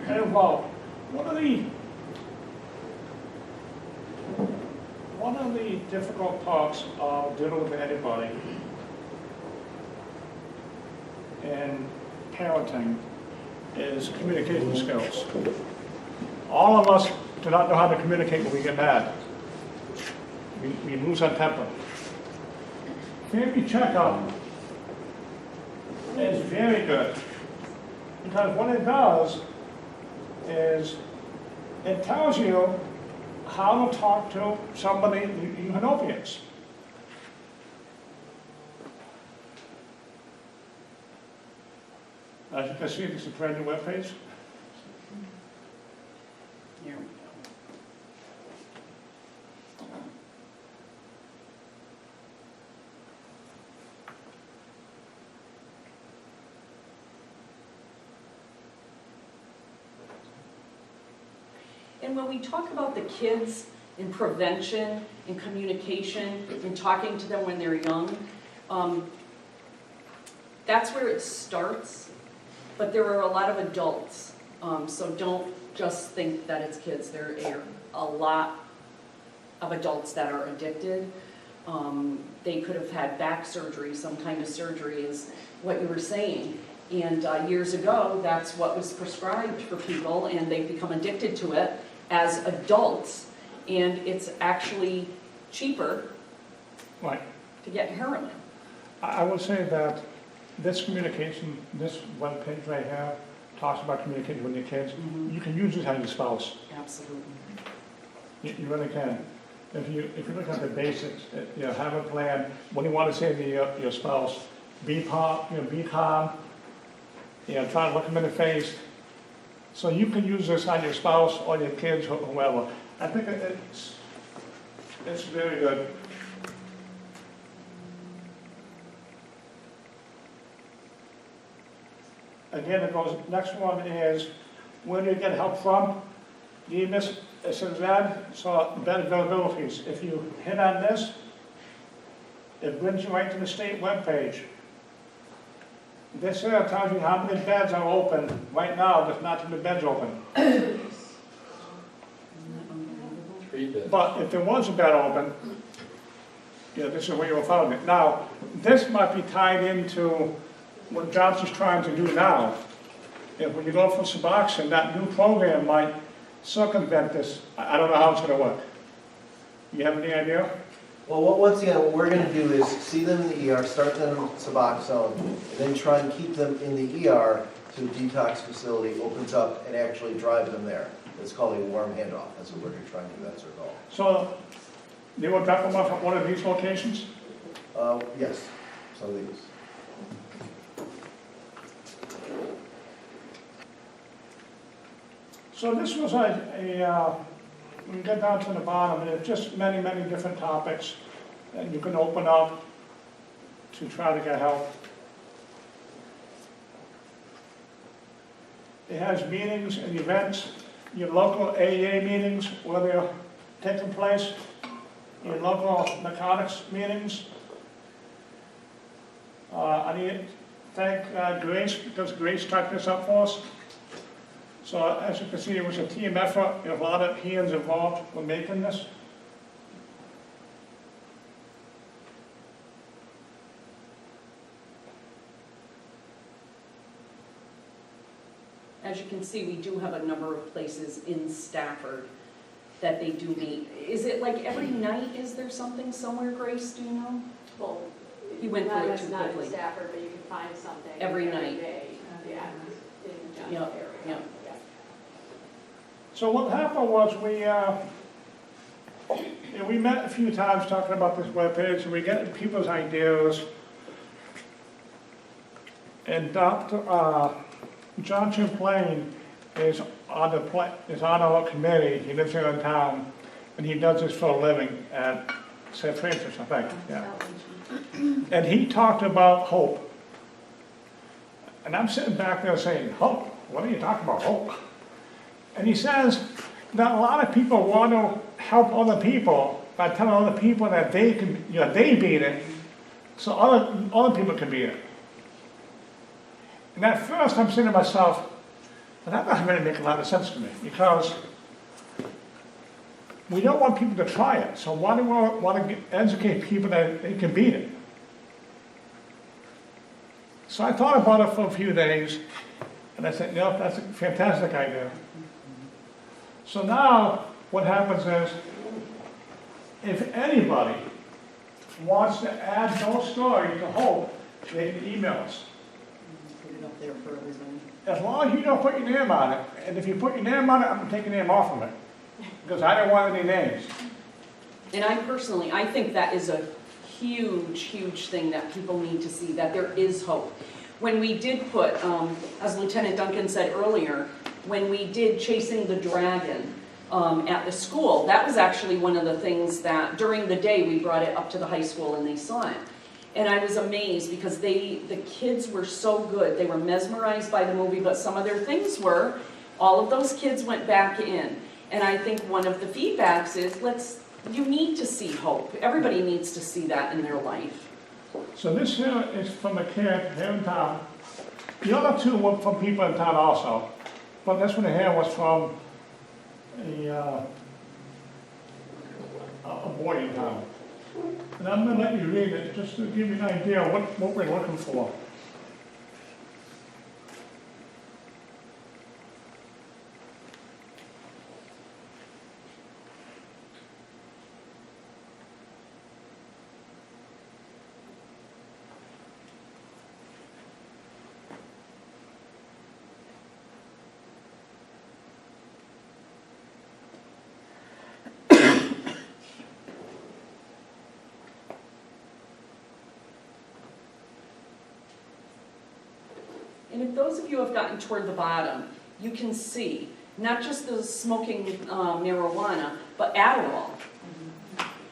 And well, one of the difficult parts of dealing with anybody and parenting is communication skills. All of us do not know how to communicate when we get mad. We lose our temper. Family checkup is very good because what it does is it tells you how to talk to somebody using opiates. As you can see, this is a brand new webpage. Here we go. And when we talk about the kids and prevention and communication and talking to them when they're young, that's where it starts, but there are a lot of adults. So don't just think that it's kids. There are a lot of adults that are addicted. They could have had back surgery, some kind of surgery is what you were saying. And years ago, that's what was prescribed for people, and they've become addicted to it as adults. And it's actually cheaper Right. to get heroin. I would say that this communication, this webpage right here, talks about communicating with your kids. You can use this on your spouse. Absolutely. You really can. If you look at the basics, have a plan. What do you want to say to your spouse? Be calm, try to look them in the face. So you can use this on your spouse or your kids or whoever. I think it's very good. Again, it goes, next one is, where do you get help from? It says that, so bed availabilities. If you hit on this, it brings you right to the state webpage. This here tells you how many beds are open. Right now, there's not too many beds open. But if there was a bed open, this is where you will find it. Now, this might be tied into what Johnson's trying to do now. If when you go for Suboxone, that new program might circumvent this. I don't know how it's going to work. You have any idea? Well, what we're going to do is see them in the ER, start them on Suboxone, and then try and keep them in the ER to a detox facility, opens up, and actually drive them there. It's called a warm handoff. That's what we're trying to do. That's our goal. So, they will drop them off at one of these locations? Yes, some of these. So this was we get down to the bottom, and it's just many, many different topics that you can open up to try to get help. It has meetings and events, your local AA meetings where they're taking place, your local narcotics meetings. I need to thank Grace, because Grace typed this up for us. So as you can see, it was a team effort. There were a lot of hands involved with making this. As you can see, we do have a number of places in Stafford that they do meet. Is it like every night? Is there something somewhere, Grace? Do you know? Well, You went through it too not in quickly. Stafford, but you can find something Every night. day, yeah, in the general Yep, area. yep. Yeah. So what happened was we met a few times talking about this webpage, and we get people's ideas. And Dr. John Champlain is on our committee. He lives here in town, and he does this for a living at St. Francis, I think. Yeah. And he talked about hope. And I'm sitting back there saying, hope? What are you talking about, hope? And he says that a lot of people want to help other people by telling other people that they can, they beat it, so other people can beat it. And at first I'm saying to myself, well, that doesn't really make a lot of sense to me, because we don't want people to try it. So why do we want to educate people that they can beat it? So I thought about it for a few days, and I said, that's a fantastic idea. So now what happens is, if anybody wants to add those stories to Hope, they can email us. Put it up there for everybody. As long as you don't put your name on it, and if you put your name on it, I'm going to take your name off of it, because I don't want any names. And I think that is a huge, huge thing that people need to see, that there is hope. When we did put, as Lieutenant Duncan said earlier, when we did Chasing the Dragon at the school, that was actually one of the things that during the day we brought it up to the high school and they saw it. And I was amazed because the kids were so good. They were mesmerized by the movie, but some of their things were, all of those kids went back in. And I think one of the feedbacks is, you need to see hope. Everybody needs to see that in their life. So this here is from a kid here in town. The other two were from people in town also, but this one here was from a boy in town. And I'm gonna let you read it just to give you an idea of what we're looking for. And if those of you have gotten toward the bottom, you can see not just the smoking marijuana, but Adderall.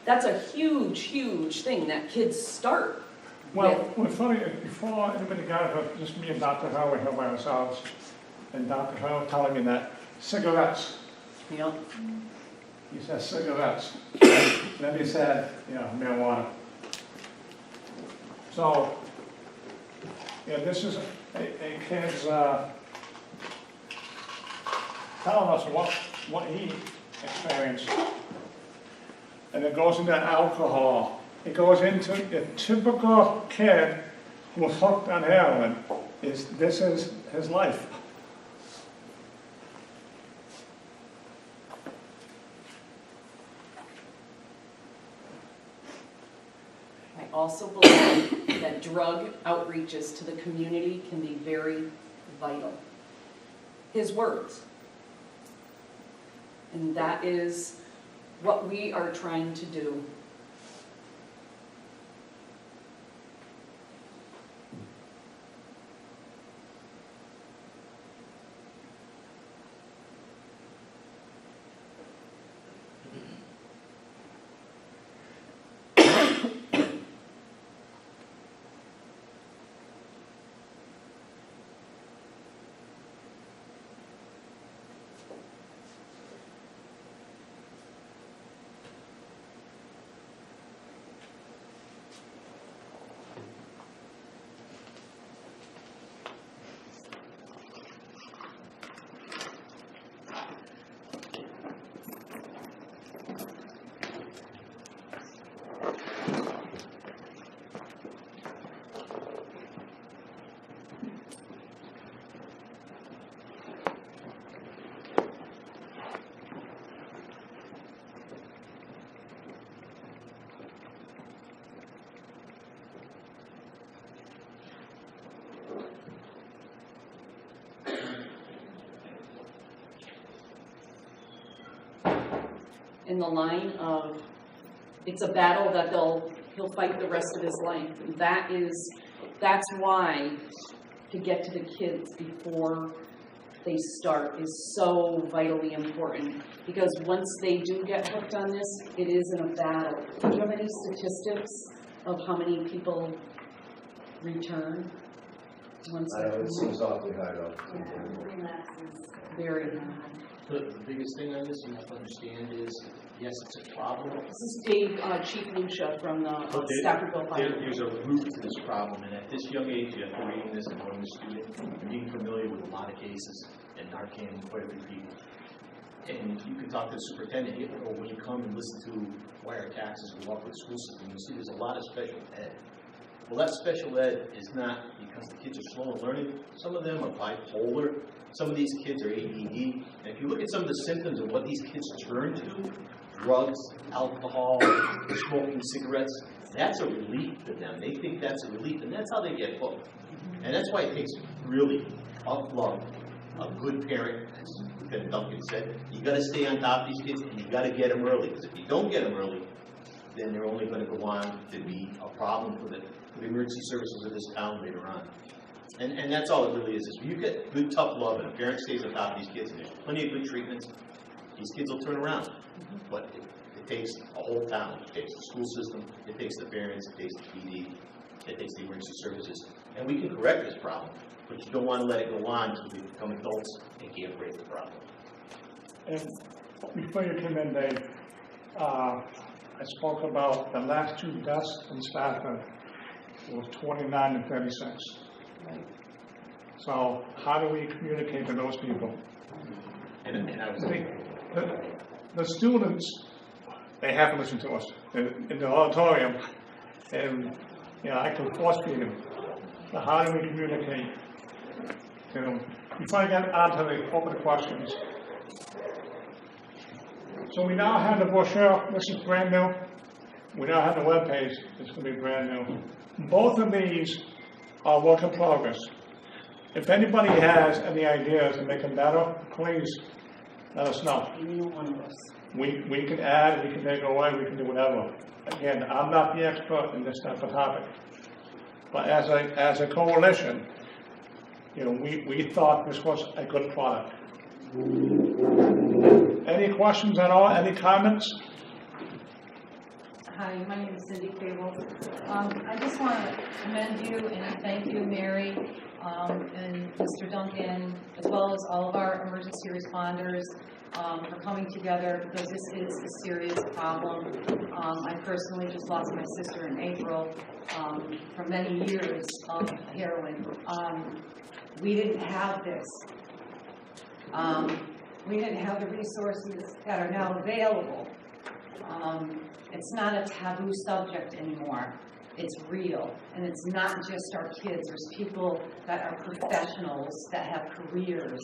That's a huge, huge thing that kids start Well, we're funny, before anybody got it, just me and Dr. Howe were here by ourselves, and Dr. Howe telling me that cigarettes, Yep. he said cigarettes, then he said, marijuana. So, yeah, this is a kid's telling us what he experienced. And it goes into alcohol. It goes into a typical kid who was hooked on heroin. This is his life. I also believe that drug outreaches to the community can be very vital. His words. And that is what we are trying to do. In the line of, it's a battle that he'll fight the rest of his life. And that's why to get to the kids before they start is so vitally important. Because once they do get hooked on this, it isn't a battle. Do you have any statistics of how many people return? It seems awfully high though. Very high. The biggest thing on this you have to understand is, yes, it's a problem. This is Dave, Chief Lucia from the Stafford Fire. There's a root to this problem, and at this young age, after reading this and knowing the student, and being familiar with a lot of cases, and Narcan, quite a few people. And you can talk to the superintendent, or when you come and listen to why our taxes go up with the school system, you see there's a lot of special ed. Well, that special ed is not because the kids are slow in learning. Some of them are bipolar. Some of these kids are ADD. And if you look at some of the symptoms of what these kids turn to, drugs, alcohol, smoking cigarettes, that's a relief to them. They think that's a relief, and that's how they get hooked. And that's why it takes really tough love, a good parent, as Lieutenant Duncan said. You got to stay on top of these kids, and you got to get them early. Because if you don't get them early, then they're only going to go on to be a problem for the emergency services of this town later on. And that's all it really is when you get good, tough love, and a parent stays on top of these kids, and there's plenty of good treatments, these kids will turn around. But it takes a whole town. It takes the school system, it takes the parents, it takes the PD, it takes the emergency services. And we can correct this problem, but you don't want to let it go on until we become adults and can't break the problem. And before you came in, Dave, I spoke about the last 2 deaths in Stafford. it was 29 and 36. So how do we communicate to those people? And I was The students, they have to listen to us in the auditorium, and I can force feed them. So how do we communicate to them? Before I get on to the open questions. So we now have the brochure. This is brand new. We now have the webpage. It's going to be brand new. Both of these are work in progress. If anybody has any ideas to make them better, please let us know. We can add, we can take away, we can do whatever. Again, I'm not the expert in this type of topic. But as a coalition, we thought this was a good product. Any questions at all? Any comments? Hi, my name is Cindy Cable. I just want to commend you and thank you, Mary, and Mr. Duncan, as well as all of our emergency responders for coming together, because this is a serious problem. I personally just lost my sister in April from many years of heroin. We didn't have this. We didn't have the resources that are now available. It's not a taboo subject anymore. It's real. And it's not just our kids. There's people that are professionals that have careers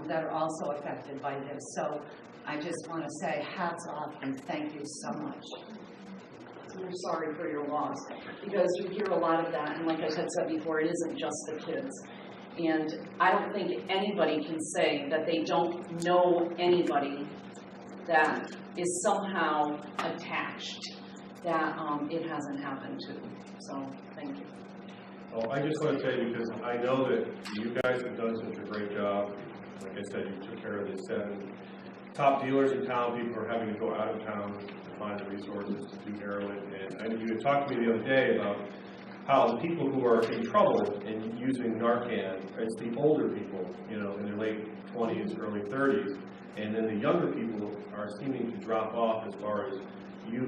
that are also affected by this. So I just want to say hats off and thank you so much. We're sorry for your loss, because you hear a lot of that, and like I had said before, it isn't just the kids. And I don't think anybody can say that they don't know anybody that is somehow attached, that it hasn't happened to. So, thank you. Well, I just want to say, because I know that you guys have done such a great job. Like I said, you took care of the 7 top dealers in town. People are having to go out of town to find the resources to do heroin. And you had talked to me the other day about how the people who are in trouble in using Narcan, it's the older people, in their late 20s, early 30s. And then the younger people are seeming to drop off as far as you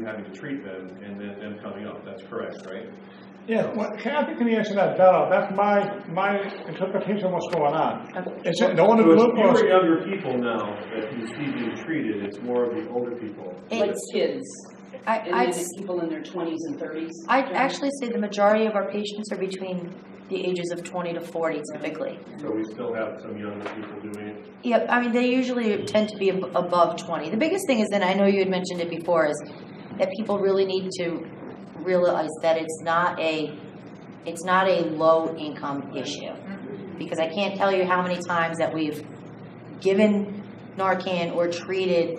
having to treat them and then them coming up. That's correct, right? Yeah, well, Kathy can answer that better. That's my interpretation of what's going on. It's So it's fewer younger people now that you see being treated. It's more of the older people. Like kids. I'd And then people in their 20s and 30s. I'd actually say the majority of our patients are between the ages of 20 to 40 typically. So we still have some younger people doing it? Yep, I mean, they usually tend to be above 20. The biggest thing is, and I know you had mentioned it before, is that people really need to realize that it's not a low income issue. Because I can't tell you how many times that we've given Narcan or treated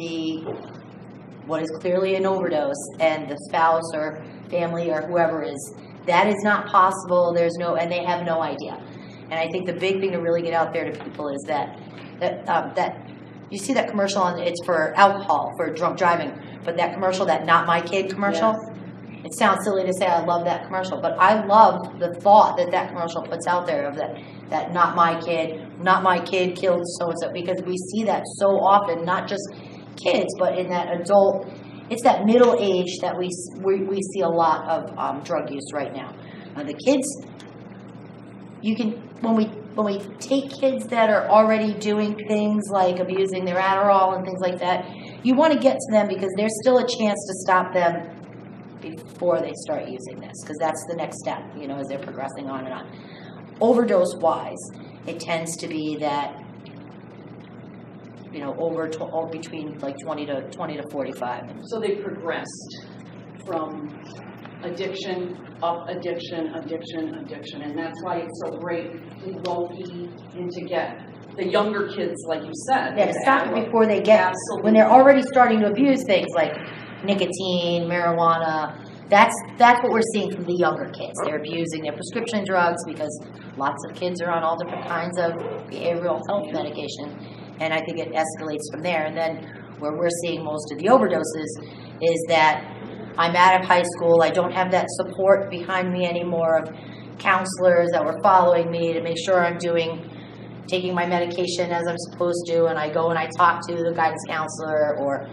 what is clearly an overdose, and the spouse or family or whoever that is not possible. And they have no idea. And I think the big thing to really get out there to people is that you see that commercial, and it's for alcohol, for drunk driving, but that commercial, that Not My Kid commercial, yes. It sounds silly to say I love that commercial, but I love the thought that commercial puts out there of that not my kid killed so-and-so, because we see that so often, not just kids, but in that adult, it's that middle age that we see a lot of drug use right now. The kids, when we take kids that are already doing things like abusing their Adderall and things like that, you want to get to them because there's still a chance to stop them before they start using this, because that's the next step, as they're progressing on and on. Overdose-wise, it tends to be that, between like 20 to 45. So they progressed from addiction, and that's why it's so great to go and to get the younger kids, like you said. Yeah, to stop it before they get, when they're already starting to abuse things like nicotine, marijuana. That's what we're seeing from the younger kids. They're abusing their prescription drugs because lots of kids are on all different kinds of behavioral health medication. And I think it escalates from there. And then where we're seeing most of the overdoses is that I'm out of high school. I don't have that support behind me anymore of counselors that were following me to make sure I'm taking my medication as I'm supposed to. And I go and I talk to the guidance counselor, or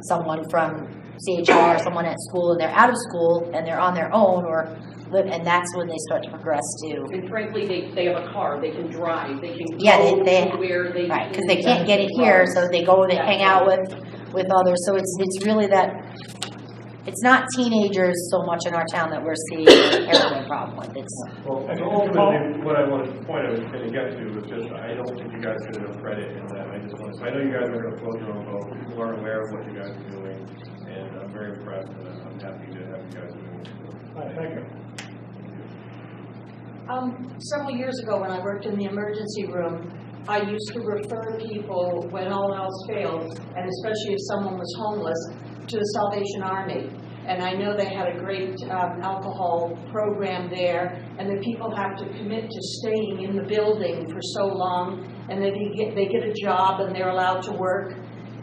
someone from CHR, someone at school, and they're out of school, and they're on their own, or live, and that's when they start to progress to. And frankly, they have a car, they can drive, they can Yeah, go they to where they. right, because they can't get it here, so they go and they hang out with others, so it's really that, it's not teenagers so much in our town that we're seeing a heroin problem with, it's. Well, ultimately, what I wanted to point I was going to get to was just, I don't think you guys get enough credit in that. I just want to, I know you guys are going to float your own boat. People aren't aware of what you guys are doing, and I'm very impressed, and I'm happy to have you guys doing it. Thank you. Several years ago, when I worked in the emergency room, I used to refer people, when all else failed, and especially if someone was homeless, to the Salvation Army. And I know they had a great alcohol program there, and the people have to commit to staying in the building for so long, and then they get a job and they're allowed to work,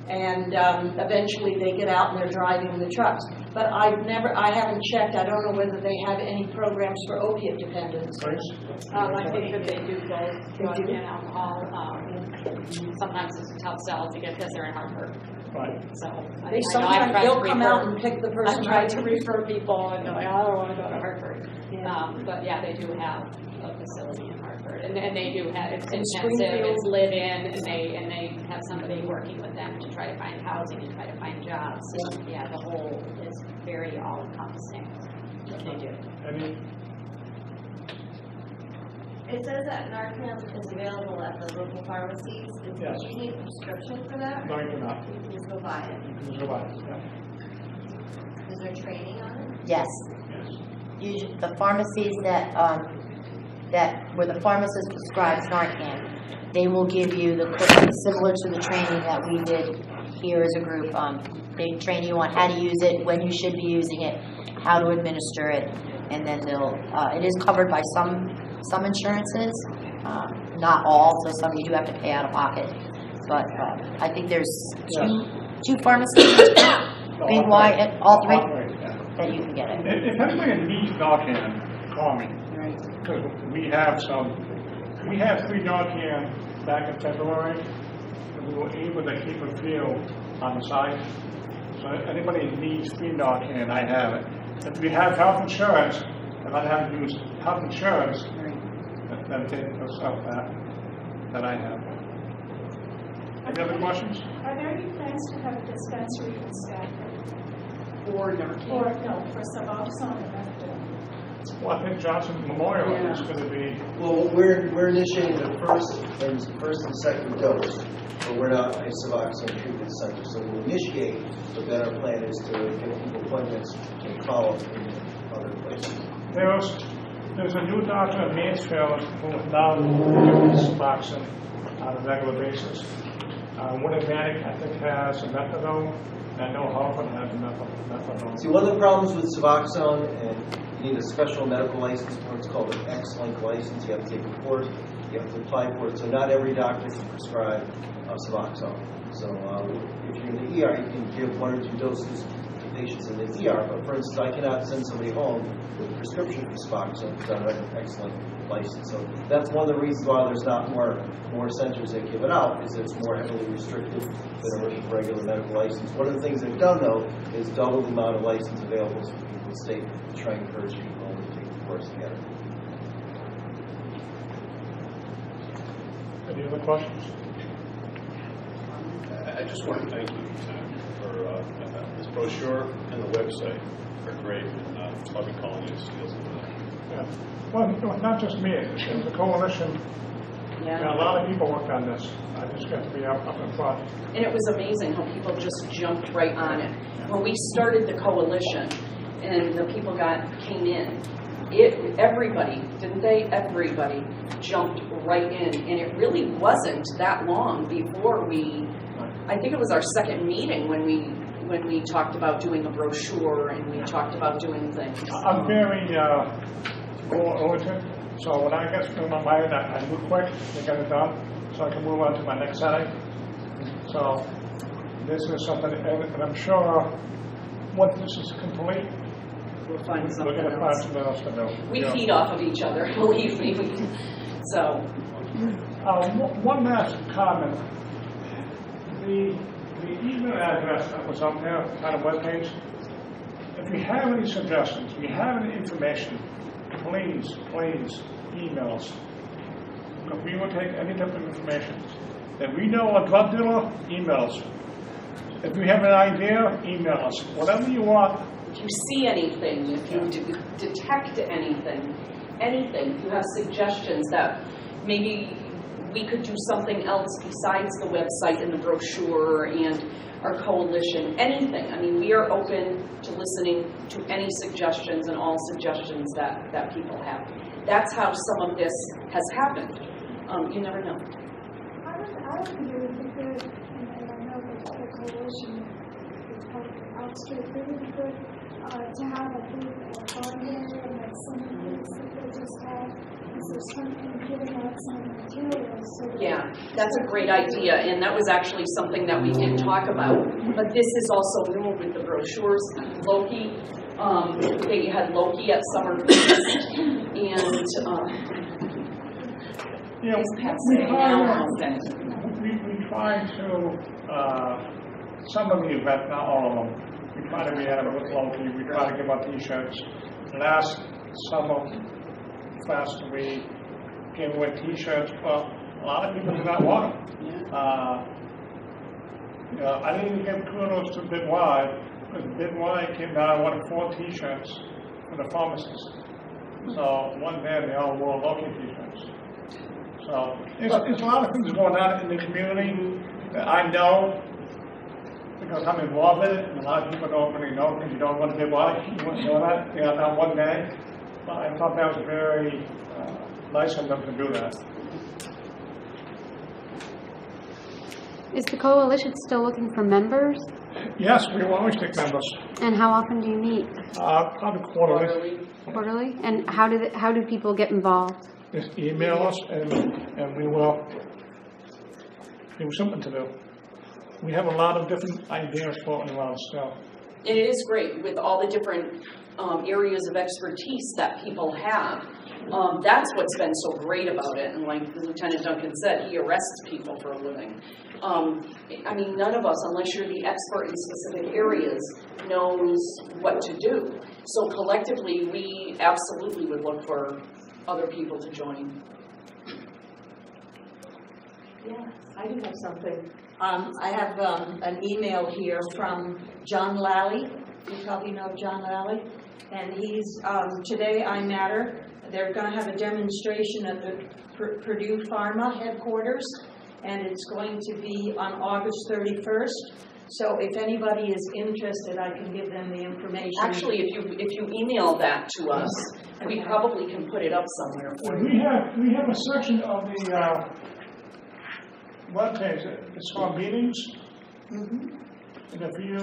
and eventually they get out and they're driving the trucks. But I haven't checked, I don't know whether they have any programs for opiate dependence. I think that they do both drug and alcohol. Sometimes it's a tough sell to get because they're in Hartford. Right. So They'll come out and pick the person. I've tried to refer people and they're like, I don't want to go to Hartford. But yeah, they do have a facility in Hartford, and they do have, it's intensive, it's live-in, and they have somebody working with them to try to find housing and try to find jobs. So, yeah, the whole is very all-encompassing what they do. It says that Narcan is available at the local pharmacies. Yes. Do you need a prescription for that? No, you do not. You can just go buy it. You can just go buy it, yeah. Is there training on it? Yes. Usually, the pharmacies where the pharmacist prescribes Narcan, they will give you similar to the training that we did here as a group. They train you on how to use it, when you should be using it, how to administer it, and then it is covered by some insurances, not all, so some you do have to pay out of pocket. But I think there's two pharmacies, Big Y, and all three, that you can get it. If anybody needs Narcan, call me. Because we have 3 Narcan back in February, and we were able to keep a few on the site. So if anybody needs 3 Narcan, I have it. If you have health insurance, if I haven't used health insurance, then take the stuff that I have. Any other questions? Are there any plans to have a dispensary in Stafford? Or Narcan? For Suboxone and methadone? Well, I think Johnson Memorial is going to be. Well, we're initiating the first and second dose, but we're not a Suboxone treatment center. So we'll initiate, but then our plan is to get people appointments and follow up in other places. There's a new doctor in Mansfield who is now doing Suboxone on a regular basis. Winnebago, I think, has a methadone, and I know Hartford has a methadone. See, one of the problems with Suboxone, and you need a special medical license for it. It's called an X-Link license. You have to take a course, you have to apply for it. So not every doctor can prescribe Suboxone. So if you're in the ER, you can give 1 or 2 doses to patients in the ER. But for instance, I cannot send somebody home with a prescription for Suboxone because I don't have an X-Link license. So that's one of the reasons why there's not more centers that give it out, is it's more heavily restricted than a regular medical license. One of the things they've done, though, is double the amount of license available to people in the state to try and encourage people to take the course together. Any other questions? I just want to thank you, for this brochure and the website are great. I'll be calling you to steal some of that. Yeah. Well, not just me. It's a coalition. Yeah, a lot of people worked on this. I just got to be up in front. And it was amazing how people just jumped right on it. When we started the coalition and the people came in, everybody, didn't they? Everybody jumped right in. And it really wasn't that long before I think it was our second meeting when we talked about doing a brochure and we talked about doing things. I'm very goal-oriented, so when I get through my mind, I move quick to get it done, so I can move on to my next setting. So this is something, and I'm sure once this is complete, we'll find something we're going to find something else to do. We feed off of each other, believe me. So. One last comment. The email address that was up there on the webpage, if you have any suggestions, if you have any information, please email us. Because we will take any type of information. If we know a drug dealer, email us. If you have an idea, email us. Whatever you want. If you see anything, if you detect anything, if you have suggestions that maybe we could do something else besides the website and the brochure and our coalition, anything. I mean, we are open to listening to any suggestions and all suggestions that people have. That's how some of this has happened. You never know. I would think it would be good, and I know that the coalition is part of the outstreet, it would be good to have a booth or bonding area like some of the booths that they just had. So something giving out some materials. So Yeah, that's a great idea, and that was actually something that we did talk about. But this is also new with the brochures. Loki, they had Loki at Summer Feast, and Yeah, we try to, some of the events, not all of them, we try to be at it with Loki, we try to give out t-shirts. Last summer fest, we gave away t-shirts, but a lot of people did not want them. I didn't give kudos to Bid Y, because Bid Y came down and wanted 4 t-shirts for the pharmacists. So one day they all wore Loki t-shirts. So there's a lot of things going on in the community that I know because I'm involved in it, and a lot of people don't really know because you don't want to be why you wouldn't know that. Not one day. But I thought that was very nice of them to do that. Is the coalition still looking for members? Yes, we will always take members. And how often do you meet? Probably quarterly. Quarterly? And how do people get involved? Just email us and we will give something to do. We have a lot of different ideas floating around still. it is great with all the different areas of expertise that people have. That's what's been so great about it, and like Lieutenant Duncan said, he arrests people for a living. I mean, none of us, unless you're the expert in specific areas, knows what to do. So collectively, we absolutely would look for other people to join. Yeah, I do have something. I have an email here from John Lally. You probably know John Lally. And he's, today I Matter. They're going to have a demonstration at the Purdue Pharma headquarters, and it's going to be on August 31st. So if anybody is interested, I can give them the information. Actually, if you email that to us, we probably can put it up somewhere for you. We have a section of the webpage. It's called meetings. Mm-hmm. And if you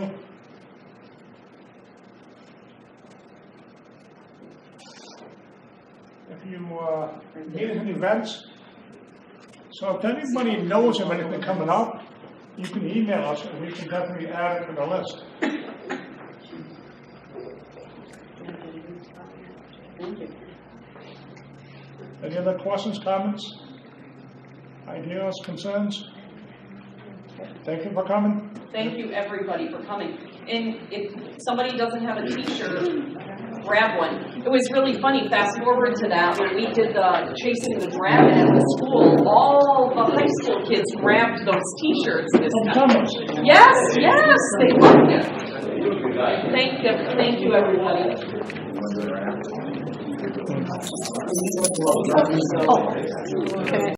meetings and events. So if anybody knows of anything coming up, you can email us and we can definitely add it to the list. Thank you. Any other questions, comments, ideas, concerns? Thank you for coming. Thank you, everybody, for coming. And if somebody doesn't have a t-shirt, grab one. It was really funny, fast forward to that, when we did the Chasing the Dragon at the school, all the high school kids grabbed those t-shirts this time. Yes, they loved it. Thank you, everybody.